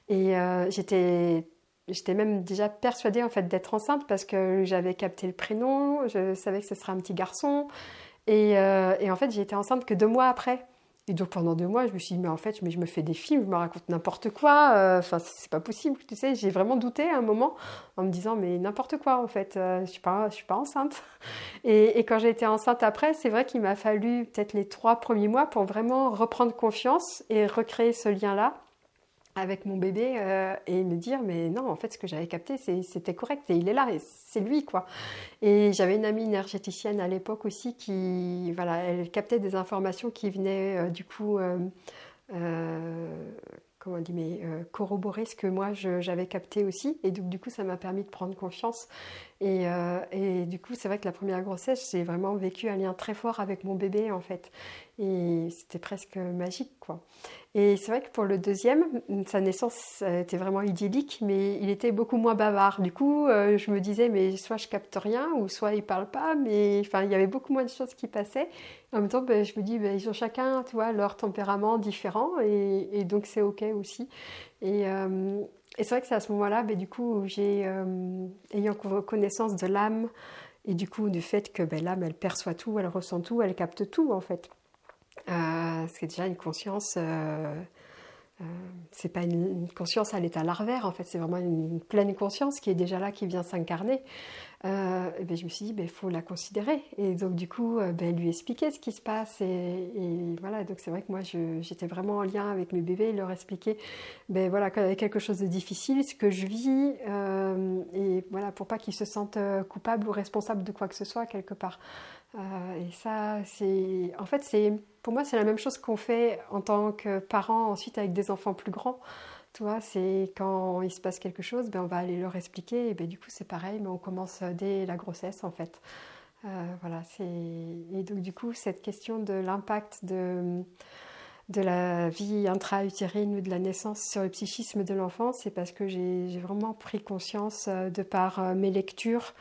[SPEAKER 2] Et j'étais même déjà persuadée en fait d'être enceinte parce que j'avais capté le prénom, je savais que ce serait un petit garçon, et en fait j'ai été enceinte que 2 mois après. Et donc pendant 2 mois, je me suis dit, mais en fait, je me fais des films, je me raconte n'importe quoi, enfin, c'est pas possible, tu sais, j'ai vraiment douté à un moment en me disant, mais n'importe quoi, en fait, je suis pas enceinte. Et quand j'ai été enceinte après, c'est vrai qu'il m'a fallu peut-être les 3 premiers mois pour vraiment reprendre confiance et recréer ce lien-là avec mon bébé et me dire, mais non, en fait, ce que j'avais capté, c'était correct et il est là et c'est lui, quoi. Et j'avais une amie énergéticienne à l'époque aussi qui, voilà, elle captait des informations qui venaient comment on dit, corroborer ce que moi j'avais capté aussi. Et donc, du coup, ça m'a permis de prendre confiance. Et du coup, c'est vrai que la première grossesse, j'ai vraiment vécu un lien très fort avec mon bébé, en fait. Et c'était presque magique, quoi. Et c'est vrai que pour le deuxième, sa naissance était vraiment idyllique, mais il était beaucoup moins bavard. Du coup, je me disais, mais soit je capte rien, ou soit il parle pas, mais enfin, il y avait beaucoup moins de choses qui passaient. En même temps, je me dis, ils ont chacun, tu vois, leur tempérament différent, et donc c'est ok aussi. Et c'est vrai que c'est à ce moment-là, du coup, où ayant connaissance de l'âme, et du coup, du fait que l'âme, elle perçoit tout, elle ressent tout, elle capte tout, en fait. C'est déjà une conscience, c'est pas une conscience à l'état larvaire, en fait, c'est vraiment une pleine conscience qui est déjà là, qui vient s'incarner. Je me suis dit, il faut la considérer. Et donc, du coup, lui expliquer ce qui se passe. Et voilà, donc c'est vrai que moi, j'étais vraiment en lien avec mes bébés, leur expliquer voilà, qu'il y avait quelque chose de difficile, ce que je vis, et voilà, pour pas qu'ils se sentent coupables ou responsables de quoi que ce soit, quelque part. Et ça, en fait, pour moi, c'est la même chose qu'on fait en tant que parents ensuite avec des enfants plus grands. Tu vois, c'est quand il se passe quelque chose, on va aller leur expliquer. Et du coup, c'est pareil, mais on commence dès la grossesse, en fait. Voilà, et donc, du coup, cette question de l'impact de la vie intra-utérine ou de la naissance sur le psychisme de l'enfant, c'est parce que j'ai vraiment pris conscience de par mes lectures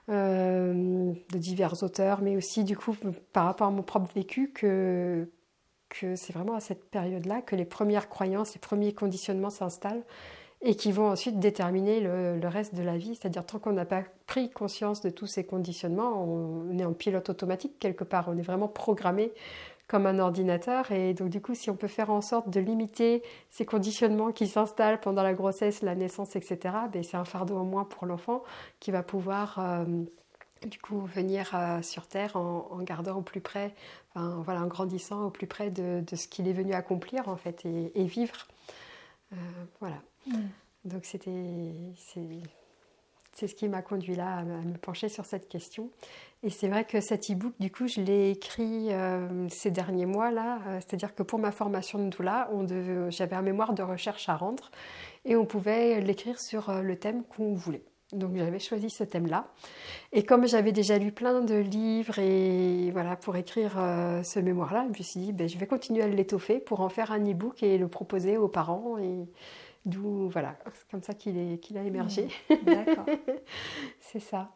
[SPEAKER 2] de divers auteurs, mais aussi du coup par rapport à mon propre vécu que c'est vraiment à cette période-là que les premières croyances, les premiers conditionnements s'installent et qui vont ensuite déterminer le reste de la vie. C'est-à-dire tant qu'on n'a pas pris conscience de tous ces conditionnements, on est en pilote automatique quelque part, on est vraiment programmé comme un ordinateur. Et donc du coup, si on peut faire en sorte de limiter ces conditionnements qui s'installent pendant la grossesse, la naissance, etc., c'est un fardeau en moins pour l'enfant qui va pouvoir du coup venir sur Terre en gardant au plus près, en grandissant au plus près de ce qu'il est venu accomplir en fait et vivre. Voilà. Donc c'est ce qui m'a conduit là à me pencher sur cette question. Et c'est vrai que cet e-book, du coup, je l'ai écrit ces derniers mois-là. C'est-à-dire que pour ma formation de doula, j'avais un mémoire de recherche à rendre et on pouvait l'écrire sur le thème qu'on voulait. Donc j'avais choisi ce thème-là. Et comme j'avais déjà lu plein de livres et voilà, pour écrire ce mémoire-là, je me suis dit, je vais continuer à l'étoffer pour en faire un e-book et le proposer aux parents. Et d'où, voilà, c'est comme ça qu'il a émergé.
[SPEAKER 1] D'accord.
[SPEAKER 2] C'est ça.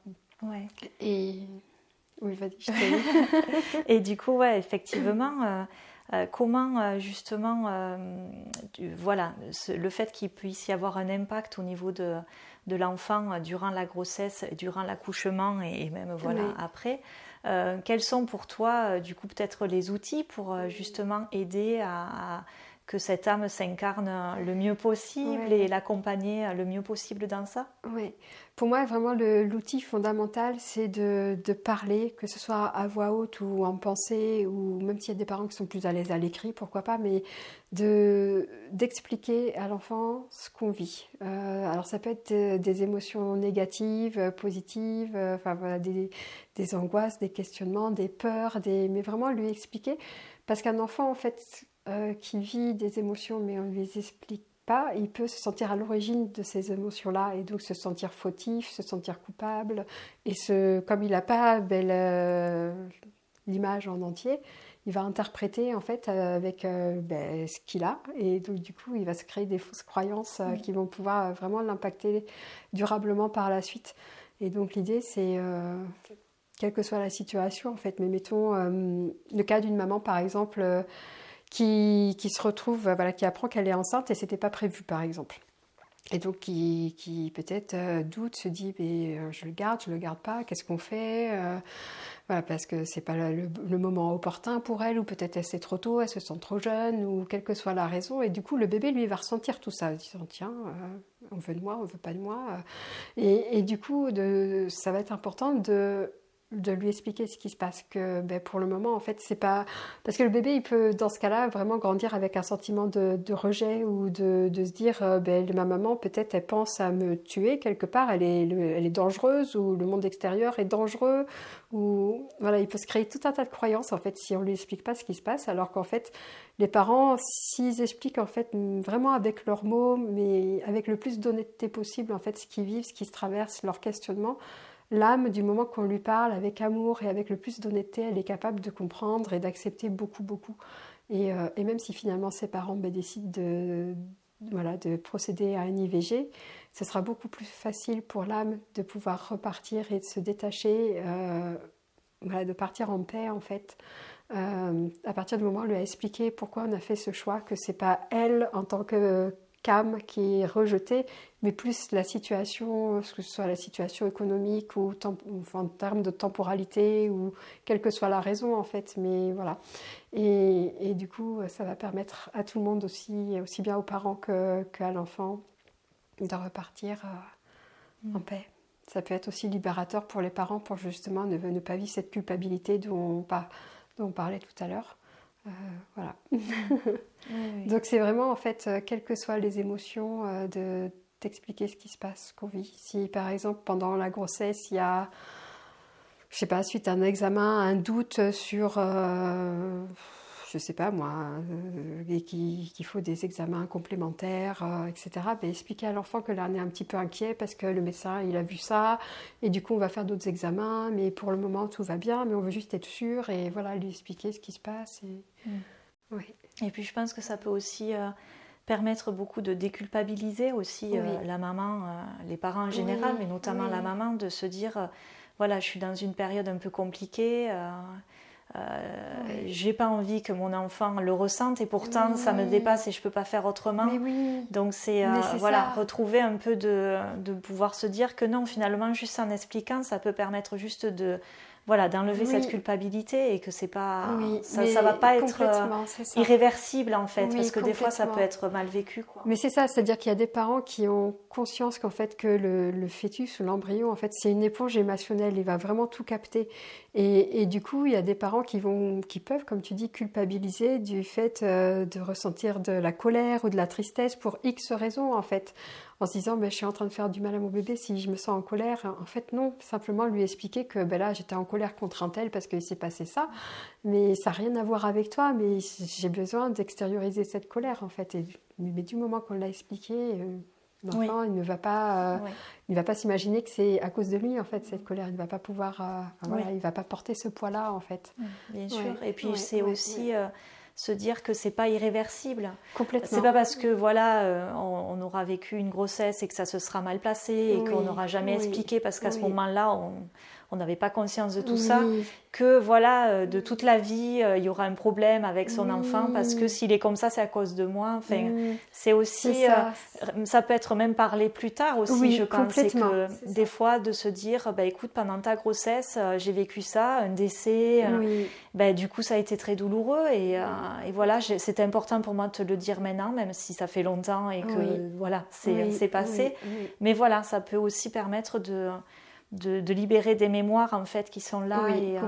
[SPEAKER 1] Ouais.
[SPEAKER 2] Et oui, vas-y, je t'ai
[SPEAKER 1] Et du coup, ouais, effectivement, Comment justement, voilà, le fait qu'il puisse y avoir un impact au niveau de l'enfant durant la grossesse, durant l'accouchement et même voilà après, quels sont pour toi du coup peut-être les outils pour justement aider à que cette âme s'incarne le mieux possible et l'accompagner le mieux possible dans ça?
[SPEAKER 2] Oui, pour moi, vraiment, l'outil fondamental, c'est de parler, que ce soit à voix haute ou en pensée, ou même s'il y a des parents qui sont plus à l'aise à l'écrit, pourquoi pas, mais d'expliquer à l'enfant ce qu'on vit. Alors, ça peut être des émotions négatives, positives, enfin voilà, des angoisses, des questionnements, des peurs, mais vraiment lui expliquer. Parce qu'un enfant, en fait, qui vit des émotions, mais on ne les explique pas, il peut se sentir à l'origine de ces émotions-là et donc se sentir fautif, se sentir coupable et comme il n'a pas l'image en entier, il va interpréter en fait avec ce qu'il a et donc du coup il va se créer des fausses croyances qui vont pouvoir vraiment l'impacter durablement par la suite. Et donc l'idée c'est quelle que soit la situation en fait, mais mettons le cas d'une maman par exemple qui se retrouve, voilà, qui apprend qu'elle est enceinte et c'était pas prévu par exemple. Et donc qui peut-être doute, se dit mais je le garde pas, qu'est-ce qu'on fait voilà, parce que c'est pas le moment opportun pour elle, ou peut-être c'est trop tôt, elle se sent trop jeune, ou quelle que soit la raison. Et du coup le bébé lui va ressentir tout ça, en disant tiens, on veut de moi, on veut pas de moi. Et du coup ça va être important de lui expliquer ce qui se passe, que pour le moment en fait c'est pas parce que le bébé il peut dans ce cas-là vraiment grandir avec un sentiment de rejet ou de se dire ma maman peut-être elle pense à me tuer quelque part, elle est dangereuse, ou le monde extérieur est dangereux, ou voilà, il peut se créer tout un tas de croyances en fait si on lui explique pas ce qui se passe, alors qu'en fait les parents, s'ils expliquent en fait vraiment avec leurs mots, mais avec le plus d'honnêteté possible en fait ce qu'ils vivent, ce qui se traverse, leur questionnement, l'âme, du moment qu'on lui parle avec amour et avec le plus d'honnêteté, elle est capable de comprendre et d'accepter beaucoup, beaucoup. Et même si finalement ses parents décident de procéder à un IVG, ce sera beaucoup plus facile pour l'âme de pouvoir repartir et de se détacher, de partir en paix en fait. À partir du moment où on lui a expliqué pourquoi on a fait ce choix, que c'est pas elle en tant que qu'âme qui est rejetée, mais plus la situation, que ce soit la situation économique ou en termes de temporalité, ou quelle que soit la raison en fait, mais voilà. Et du coup, ça va permettre à tout le monde aussi bien aux parents qu'à l'enfant, de repartir en paix. Ça peut être aussi libérateur pour les parents, pour justement ne pas vivre cette culpabilité dont on parlait tout à l'heure. Voilà. Oui. Donc c'est vraiment en fait, quelles que soient les émotions, d'expliquer ce qui se passe, ce qu'on vit. Si par exemple pendant la grossesse il y a, je sais pas, suite à un examen, un doute sur, je sais pas moi, et qu'il faut des examens complémentaires, etc. Expliquer à l'enfant que là on est un petit peu inquiet parce que le médecin il a vu ça et du coup on va faire d'autres examens, mais pour le moment tout va bien, mais on veut juste être sûr, et voilà, lui expliquer ce qui se passe.
[SPEAKER 1] Oui. Et puis je pense que ça peut aussi permettre beaucoup de déculpabiliser aussi la maman, les parents en général, mais notamment la maman, de se dire voilà, je suis dans une période un peu compliquée, j'ai pas envie que mon enfant le ressente, et pourtant ça me dépasse et je peux pas faire autrement. Donc c'est retrouver un peu de pouvoir se dire que non, finalement, juste en expliquant, ça peut permettre juste d'enlever cette culpabilité, et que c'est pas ça va pas être irréversible en fait, parce que des fois ça peut être mal vécu, quoi.
[SPEAKER 2] Mais c'est ça, c'est-à-dire qu'il y a des parents qui ont conscience qu'en fait que le fœtus ou l'embryon en fait c'est une éponge émotionnelle, il va vraiment tout capter, et du coup il y a des parents qui peuvent, comme tu dis, culpabiliser du fait de ressentir de la colère ou de la tristesse pour X raisons en fait, en se disant je suis en train de faire du mal à mon bébé si je me sens en colère. En fait non, simplement lui expliquer que là j'étais en colère contre un tel parce qu'il s'est passé ça, mais ça n'a rien à voir avec toi, mais j'ai besoin d'extérioriser cette colère en fait. Mais du moment qu'on l'a expliqué, l'enfant il ne va pas s'imaginer que c'est à cause de lui en fait cette colère, il ne va pas pouvoir il va pas porter ce poids là en fait.
[SPEAKER 1] Bien sûr. Et puis c'est aussi se dire que c'est pas irréversible.
[SPEAKER 2] Complètement.
[SPEAKER 1] C'est pas parce que on aura vécu une grossesse et que ça se sera mal passé et qu'on n'aura jamais expliqué, parce qu'à ce moment-là on n'avait pas conscience de tout ça, que voilà, de toute la vie, il y aura un problème avec son enfant parce que s'il est comme ça, c'est à cause de moi. Enfin, c'est aussi, ça peut être même parlé plus tard aussi, je pense. C'est que des fois, de se dire, écoute, pendant ta grossesse, j'ai vécu ça, un décès, du coup, ça a été très douloureux et voilà, c'est important pour moi de te le dire maintenant, même si ça fait longtemps et que voilà, c'est passé. Mais voilà, ça peut aussi permettre de libérer des mémoires en fait qui sont là et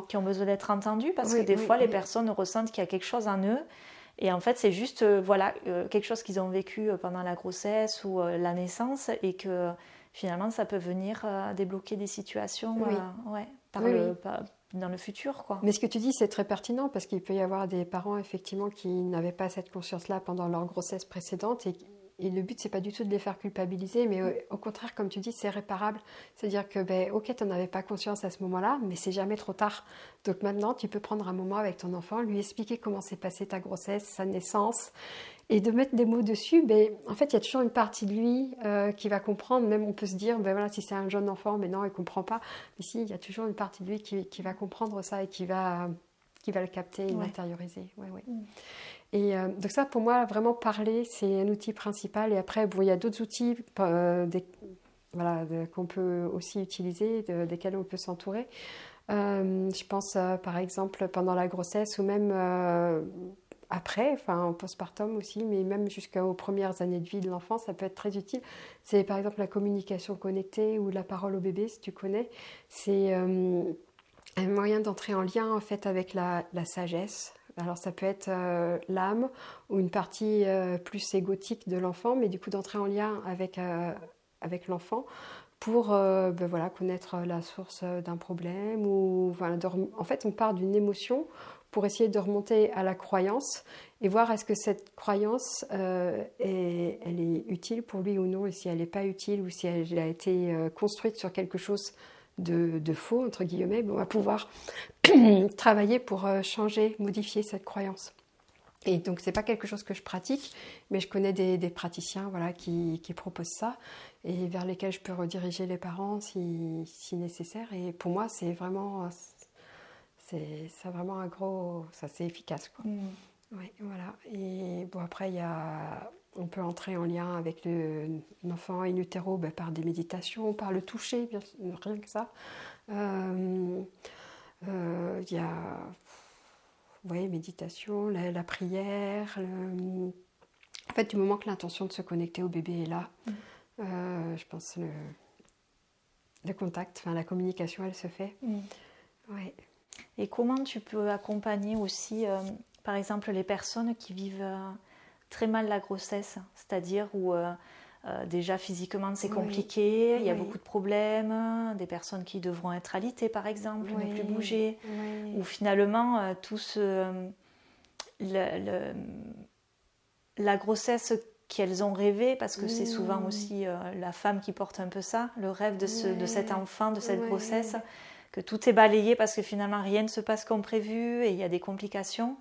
[SPEAKER 1] qui ont besoin d'être entendues parce que des fois les personnes ressentent qu'il y a quelque chose en eux et en fait c'est juste quelque chose qu'ils ont vécu pendant la grossesse ou la naissance et que finalement ça peut venir débloquer des situations dans le futur, quoi.
[SPEAKER 2] Mais ce que tu dis, c'est très pertinent parce qu'il peut y avoir des parents effectivement qui n'avaient pas cette conscience-là pendant leur grossesse précédente et le but, c'est pas du tout de les faire culpabiliser, mais au contraire, comme tu dis, c'est réparable. C'est-à-dire que, ok, tu n'en avais pas conscience à ce moment-là, mais c'est jamais trop tard. Donc maintenant, tu peux prendre un moment avec ton enfant, lui expliquer comment s'est passée ta grossesse, sa naissance, et de mettre des mots dessus. En fait, il y a toujours une partie de lui qui va comprendre. Même on peut se dire, voilà, si c'est un jeune enfant, mais non, il ne comprend pas. Mais si, il y a toujours une partie de lui qui va comprendre ça et qui va le capter et l'intérioriser. Et donc ça, pour moi, vraiment parler, c'est un outil principal. Et après, il y a d'autres outils qu'on peut aussi utiliser, desquels on peut s'entourer. Je pense, par exemple, pendant la grossesse ou même après, en postpartum aussi, mais même jusqu'aux premières années de vie de l'enfant, ça peut être très utile. C'est par exemple la communication connectée ou la parole au bébé, si tu connais. C'est un moyen d'entrer en lien en fait avec la sagesse. Alors ça peut être l'âme ou une partie plus égotique de l'enfant, mais du coup d'entrer en lien avec l'enfant pour connaître la source d'un problème. En fait, on part d'une émotion pour essayer de remonter à la croyance et voir est-ce que cette croyance elle est utile pour lui ou non, et si elle n'est pas utile ou si elle a été construite sur quelque chose de faux, entre guillemets, on va pouvoir travailler pour changer, modifier cette croyance. Et donc, ce n'est pas quelque chose que je pratique, mais je connais des praticiens qui proposent ça et vers lesquels je peux rediriger les parents si nécessaire. Et pour moi, c'est vraiment un gros... Ça, c'est efficace, quoi. Ouais, voilà. Et après, on peut entrer en lien avec l'enfant in utero par des méditations, par le toucher, rien que ça. Il y a méditation, la prière. En fait, du moment que l'intention de se connecter au bébé est là, je pense le contact, la communication, elle se fait. Ouais.
[SPEAKER 1] Et comment tu peux accompagner aussi, par exemple, les personnes qui vivent très mal la grossesse, c'est-à-dire où déjà physiquement c'est compliqué, il y a beaucoup de problèmes, des personnes qui devront être alitées par exemple, ne plus bouger, ou finalement la grossesse qu'elles ont rêvé, parce que c'est souvent aussi la femme qui porte un peu ça, le rêve de cet enfant, de cette grossesse, que tout est balayé parce que finalement rien ne se passe comme prévu et il y a des complications.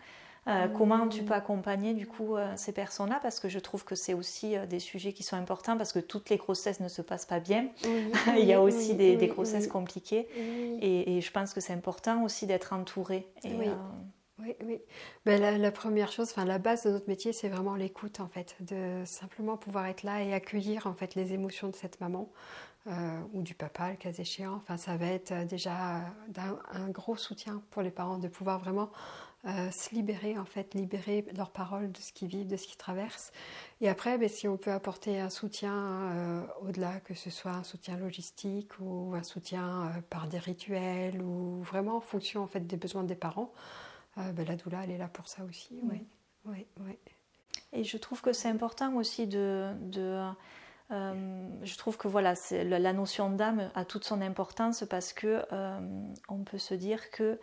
[SPEAKER 1] Comment tu peux accompagner du coup ces personnes-là, parce que je trouve que c'est aussi des sujets qui sont importants, parce que toutes les grossesses ne se passent pas bien. Il y a aussi des grossesses compliquées et je pense que c'est important aussi d'être entourée.
[SPEAKER 2] Oui. Ben, la première chose, la base de notre métier, c'est vraiment l'écoute en fait, de simplement pouvoir être là et accueillir en fait les émotions de cette maman ou du papa, le cas échéant. Ça va être déjà un gros soutien pour les parents de pouvoir vraiment se libérer en fait, libérer leurs paroles de ce qu'ils vivent, de ce qu'ils traversent. Et après, si on peut apporter un soutien au-delà, que ce soit un soutien logistique ou un soutien par des rituels ou vraiment en fonction en fait des besoins des parents. La doula, elle est là pour ça aussi. Ouais.
[SPEAKER 1] Et je trouve que c'est important aussi je trouve que la notion d'âme a toute son importance, parce que on peut se dire que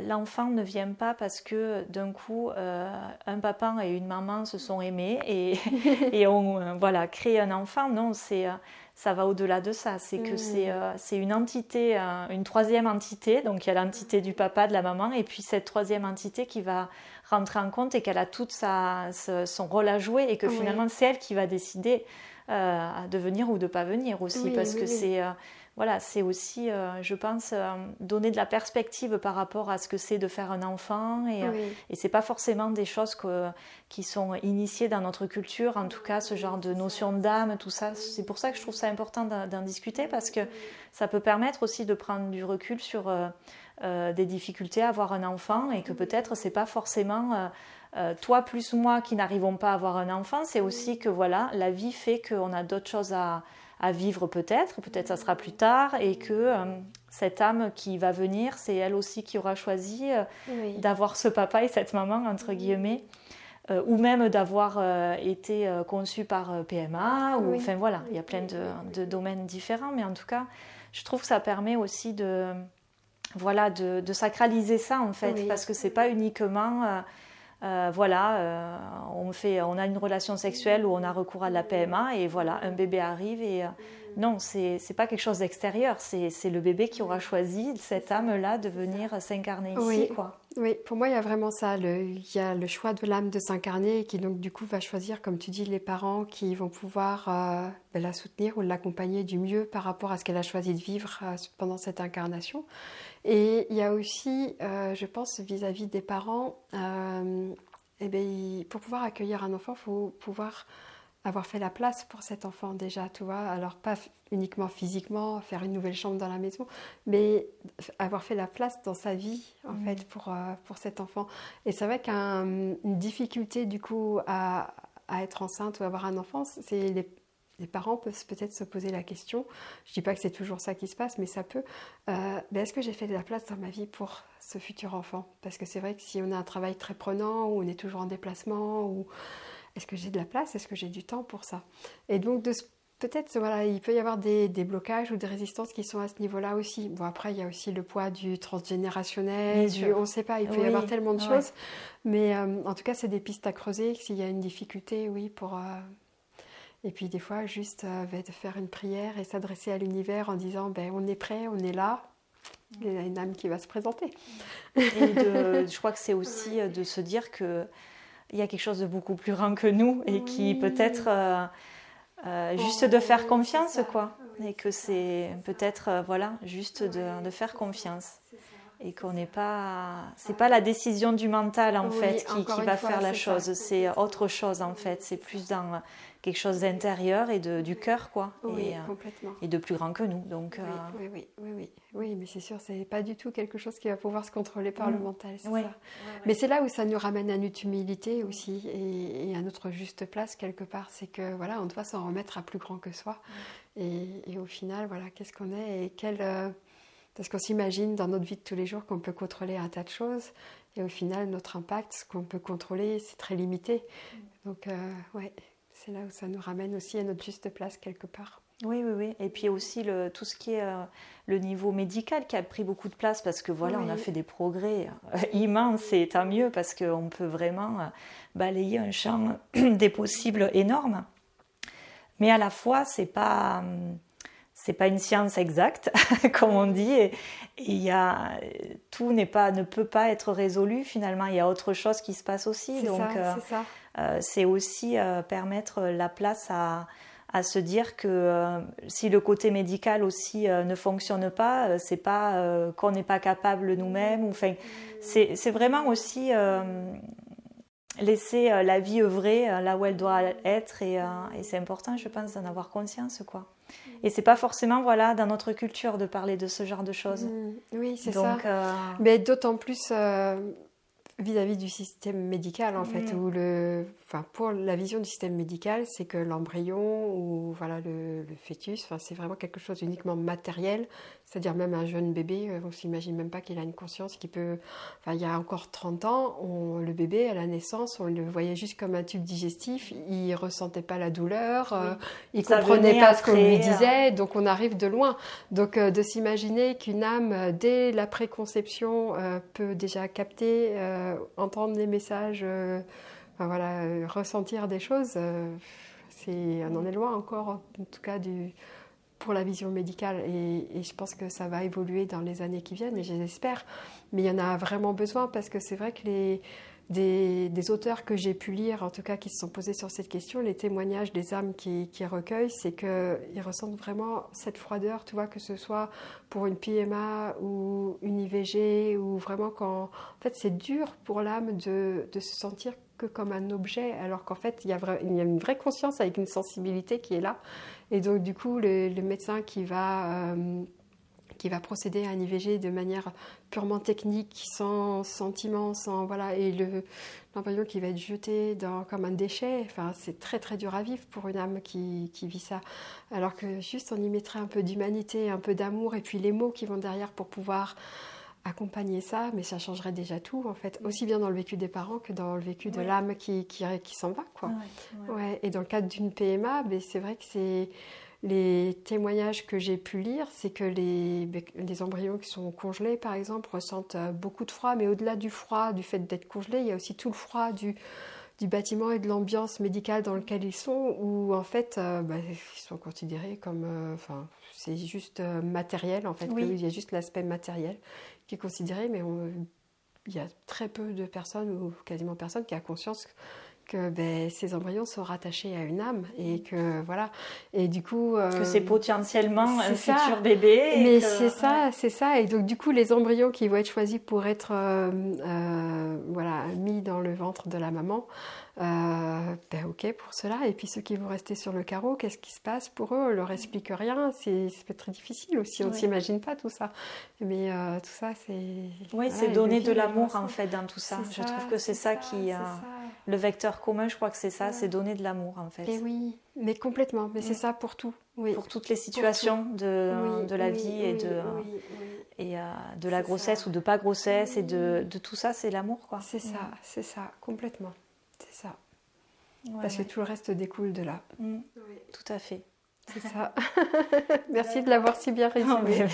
[SPEAKER 1] l'enfant ne vient pas parce que d'un coup un papa et une maman se sont aimés et ont créé un enfant. Non, ça va au-delà de ça. C'est que c'est une entité, une troisième entité. Donc il y a l'entité du papa, de la maman, et puis cette troisième entité qui va rentrer en compte et qu'elle a tout son rôle à jouer, et que finalement c'est elle qui va décider de venir ou de pas venir aussi, parce que c'est voilà, c'est aussi, je pense, donner de la perspective par rapport à ce que c'est de faire un enfant. Et c'est pas forcément des choses qui sont initiées dans notre culture, en tout cas ce genre de notion d'âme, tout ça. C'est pour ça que je trouve ça important d'en discuter, parce que ça peut permettre aussi de prendre du recul sur des difficultés à avoir un enfant, et que peut-être c'est pas forcément toi plus moi qui n'arrivons pas à avoir un enfant, c'est aussi que voilà, la vie fait qu'on a d'autres choses à vivre, peut-être ça sera plus tard, et que cette âme qui va venir, c'est elle aussi qui aura choisi d'avoir ce papa et cette maman, entre guillemets, ou même d'avoir été conçue par PMA, ou, enfin voilà, il y a plein de domaines différents, mais en tout cas, je trouve que ça permet aussi de sacraliser ça, en fait, parce que c'est pas uniquement... on a une relation sexuelle où on a recours à de la PMA, et voilà, un bébé arrive, et non, c'est pas quelque chose d'extérieur, c'est le bébé qui aura choisi, cette âme-là, de venir s'incarner ici, quoi.
[SPEAKER 2] Oui, pour moi, il y a vraiment ça. Il y a le choix de l'âme de s'incarner, qui donc du coup va choisir, comme tu dis, les parents qui vont pouvoir la soutenir ou l'accompagner du mieux par rapport à ce qu'elle a choisi de vivre pendant cette incarnation. Et il y a aussi, je pense, vis-à-vis des parents, pour pouvoir accueillir un enfant, il faut pouvoir avoir fait la place pour cet enfant déjà, tu vois. Alors pas uniquement physiquement, faire une nouvelle chambre dans la maison, mais avoir fait la place dans sa vie, en fait, pour cet enfant. Et c'est vrai qu'une difficulté, du coup, à être enceinte ou avoir un enfant, c'est les parents peuvent peut-être se poser la question, je ne dis pas que c'est toujours ça qui se passe, mais ça peut, est-ce que j'ai fait de la place dans ma vie pour ce futur enfant? Parce que c'est vrai que si on a un travail très prenant, ou on est toujours en déplacement, ou est-ce que j'ai de la place? Est-ce que j'ai du temps pour ça? Et donc, peut-être, voilà, il peut y avoir des blocages ou des résistances qui sont à ce niveau-là aussi. Bon, après, il y a aussi le poids du transgénérationnel, on ne sait pas, il peut y avoir tellement de choses. Mais en tout cas, c'est des pistes à creuser. S'il y a une difficulté, pour... Et puis des fois, juste de faire une prière et s'adresser à l'univers en disant on est prêt, on est là, il y a une âme qui va se présenter.
[SPEAKER 1] Et je crois que c'est aussi de se dire qu'il y a quelque chose de beaucoup plus grand que nous, et qui peut-être juste de faire confiance, quoi. Et que c'est peut-être juste de faire confiance. Et qu'on n'est pas... C'est pas la décision du mental, en fait, qui va faire la chose. C'est autre chose, en fait. C'est plus dans quelque chose d'intérieur et du cœur, quoi.
[SPEAKER 2] Oui, complètement.
[SPEAKER 1] Et de plus grand que nous. Donc,
[SPEAKER 2] oui, mais c'est sûr, c'est pas du tout quelque chose qui va pouvoir se contrôler par le mental, c'est ça. Mais
[SPEAKER 1] Ouais.
[SPEAKER 2] c'est là où ça nous ramène à notre humilité aussi, et à notre juste place, quelque part. C'est que, voilà, on doit s'en remettre à plus grand que soi. Et au final, voilà, qu'est-ce qu'on est, et parce qu'on s'imagine dans notre vie de tous les jours qu'on peut contrôler un tas de choses, et au final, notre impact, ce qu'on peut contrôler, c'est très limité. Donc, c'est là où ça nous ramène aussi à notre juste place quelque part.
[SPEAKER 1] Oui. Et puis aussi tout ce qui est le niveau médical qui a pris beaucoup de place, parce que on a fait des progrès immenses, et tant mieux, parce qu'on peut vraiment balayer un champ des possibles énorme. Mais à la fois, c'est pas une science exacte, comme on dit, et tout ne peut pas être résolu. Finalement, il y a autre chose qui se passe aussi.
[SPEAKER 2] C'est ça.
[SPEAKER 1] C'est aussi permettre la place à se dire que si le côté médical aussi ne fonctionne pas, c'est pas qu'on n'est pas capable nous-mêmes. C'est vraiment aussi laisser la vie œuvrer là où elle doit être, et c'est important, je pense, d'en avoir conscience, quoi. Et c'est pas forcément dans notre culture de parler de ce genre de choses.
[SPEAKER 2] Oui, c'est ça. Mais d'autant plus vis-à-vis du système médical, en fait, où pour la vision du système médical, c'est que l'embryon ou le fœtus, c'est vraiment quelque chose uniquement matériel, c'est-à-dire même un jeune bébé, on s'imagine même pas qu'il a une conscience qui peut... il y a encore 30 ans, le bébé, à la naissance, on le voyait juste comme un tube digestif, il ressentait pas la douleur, il comprenait pas ce qu'on lui disait, donc on arrive de loin. Donc de s'imaginer qu'une âme, dès la préconception, peut déjà capter, entendre les messages, ressentir des choses, on en est loin encore, en tout cas pour la vision médicale, et je pense que ça va évoluer dans les années qui viennent, et j'espère, mais il y en a vraiment besoin, parce que c'est vrai que des auteurs que j'ai pu lire, en tout cas qui se sont posés sur cette question, les témoignages des âmes qui recueillent, c'est qu'ils ressentent vraiment cette froideur, tu vois, que ce soit pour une PMA ou une IVG, ou vraiment quand... En fait, c'est dur pour l'âme de se sentir que comme un objet, alors qu'en fait, il y a une vraie conscience avec une sensibilité qui est là. Et donc, du coup, le médecin qui va procéder à un IVG de manière purement technique, sans sentiment, sans voilà, et l'embryon qui va être jeté comme un déchet, enfin, c'est très très dur à vivre pour une âme qui vit ça. Alors que juste on y mettrait un peu d'humanité, un peu d'amour, et puis les mots qui vont derrière pour pouvoir accompagner ça, mais ça changerait déjà tout en fait, aussi bien dans le vécu des parents que dans le vécu de l'âme qui s'en va, quoi. Ouais. Et dans le cadre d'une PMA, ben, c'est vrai que c'est les témoignages que j'ai pu lire, c'est que les embryons qui sont congelés, par exemple, ressentent beaucoup de froid, mais au-delà du froid, du fait d'être congelés, il y a aussi tout le froid du bâtiment et de l'ambiance médicale dans lequel ils sont, où en fait, ils sont considérés comme... c'est juste matériel, en fait. Il y a juste l'aspect matériel qui est considéré, mais il y a très peu de personnes, ou quasiment personne, qui a conscience que ces embryons sont rattachés à une âme, et que voilà, et du coup
[SPEAKER 1] que c'est potentiellement un futur bébé,
[SPEAKER 2] mais c'est ça, et donc du coup les embryons qui vont être choisis pour être mis dans le ventre de la maman, ok pour cela, et puis ceux qui vont rester sur le carreau, qu'est-ce qui se passe pour eux? On leur explique rien, c'est très difficile aussi, on ne s'imagine pas tout ça, mais tout ça c'est...
[SPEAKER 1] c'est donner de l'amour en fait dans tout ça. Je trouve que c'est ça qui... Le vecteur commun, je crois que c'est ça, c'est donner de l'amour en fait.
[SPEAKER 2] Et oui, mais complètement, mais c'est ça pour tout. Oui.
[SPEAKER 1] Pour toutes les situations de la vie et de la grossesse ou de pas grossesse, et de tout ça, c'est l'amour, quoi.
[SPEAKER 2] C'est ça, complètement. C'est ça. Parce que tout le reste découle de là.
[SPEAKER 1] Tout à fait.
[SPEAKER 2] C'est ça. Merci de l'avoir si bien résumé.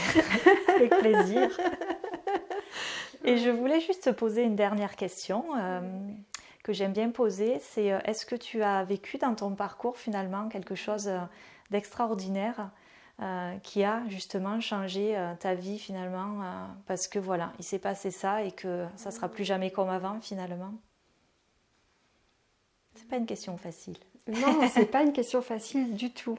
[SPEAKER 1] Avec plaisir. Et je voulais juste te poser une dernière question que j'aime bien poser, c'est est-ce que tu as vécu dans ton parcours finalement quelque chose d'extraordinaire qui a justement changé ta vie finalement parce que voilà, il s'est passé ça et que ça sera plus jamais comme avant finalement? C'est pas une question facile.
[SPEAKER 2] Non, c'est pas une question facile du tout.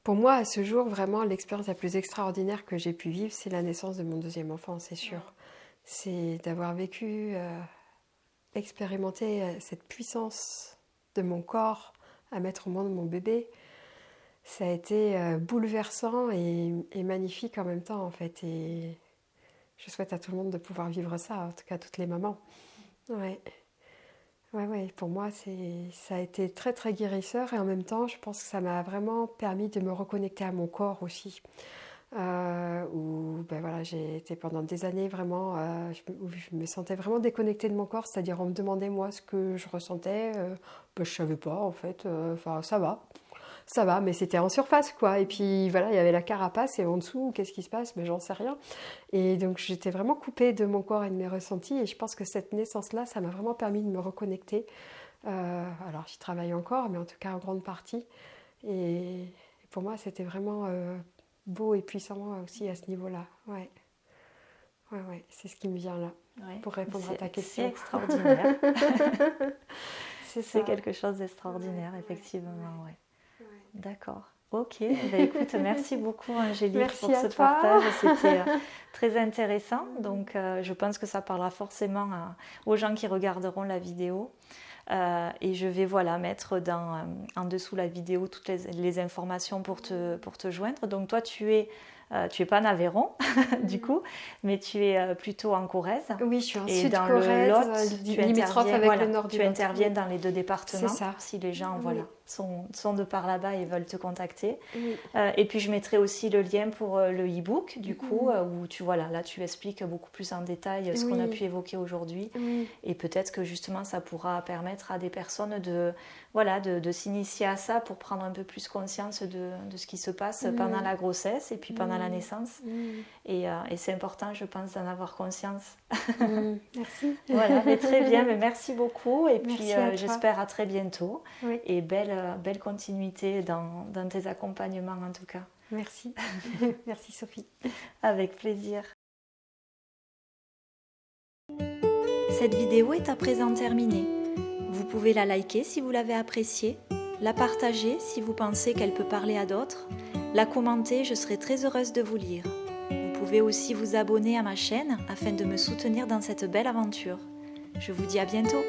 [SPEAKER 2] Pour moi, à ce jour, vraiment, l'expérience la plus extraordinaire que j'ai pu vivre, c'est la naissance de mon deuxième enfant, c'est sûr. C'est d'avoir vécu, expérimenté cette puissance de mon corps à mettre au monde mon bébé. Ça a été bouleversant et magnifique en même temps, en fait. Et je souhaite à tout le monde de pouvoir vivre ça, en tout cas toutes les mamans. Ouais. Pour moi, ça a été très, très guérisseur. Et en même temps, je pense que ça m'a vraiment permis de me reconnecter à mon corps aussi. Où j'ai été pendant des années vraiment où je me sentais vraiment déconnectée de mon corps, c'est-à-dire on me demandait moi ce que je ressentais, je savais pas en fait, ça va, mais c'était en surface quoi, et puis voilà, il y avait la carapace et en dessous qu'est-ce qui se passe, mais j'en sais rien, et donc j'étais vraiment coupée de mon corps et de mes ressentis, et je pense que cette naissance-là, ça m'a vraiment permis de me reconnecter. Alors j'y travaille encore, mais en tout cas en grande partie, et pour moi c'était vraiment beau et puissant aussi à ce niveau-là. Ouais, c'est ce qui me vient là, pour répondre à ta question.
[SPEAKER 1] C'est extraordinaire. c'est quelque chose d'extraordinaire, effectivement. Ouais. D'accord. Ok. Écoute, merci beaucoup Angélique pour ce partage. C'était très intéressant. Donc, je pense que ça parlera forcément aux gens qui regarderont la vidéo. Et je vais mettre en dessous la vidéo toutes les informations pour te joindre. Donc toi, tu es pas en Aveyron du coup, mais tu es plutôt en Corrèze.
[SPEAKER 2] Oui, je suis en
[SPEAKER 1] Sud
[SPEAKER 2] Corrèze, limitrophe avec le nord du Lot.
[SPEAKER 1] Tu interviens dans les deux départements.
[SPEAKER 2] C'est ça.
[SPEAKER 1] Si les gens sont de par là-bas et veulent te contacter.
[SPEAKER 2] Oui.
[SPEAKER 1] Et puis je mettrai aussi le lien pour le e-book du coup où là tu expliques beaucoup plus en détail ce qu'on a pu évoquer aujourd'hui. Et peut-être que justement ça pourra permettre à des personnes de s'initier à ça pour prendre un peu plus conscience de ce qui se passe pendant la grossesse et puis pendant la naissance. Et c'est important, je pense, d'en avoir conscience.
[SPEAKER 2] Merci.
[SPEAKER 1] Voilà, mais très bien, mais merci beaucoup. Et puis j'espère à très bientôt.
[SPEAKER 2] Oui.
[SPEAKER 1] Et belle continuité dans tes accompagnements en tout cas.
[SPEAKER 2] Merci. Merci Sophie.
[SPEAKER 1] Avec plaisir. Cette vidéo est à présent terminée. Vous pouvez la liker si vous l'avez appréciée, la partager si vous pensez qu'elle peut parler à d'autres, la commenter, je serai très heureuse de vous lire. Vous pouvez aussi vous abonner à ma chaîne afin de me soutenir dans cette belle aventure. Je vous dis à bientôt.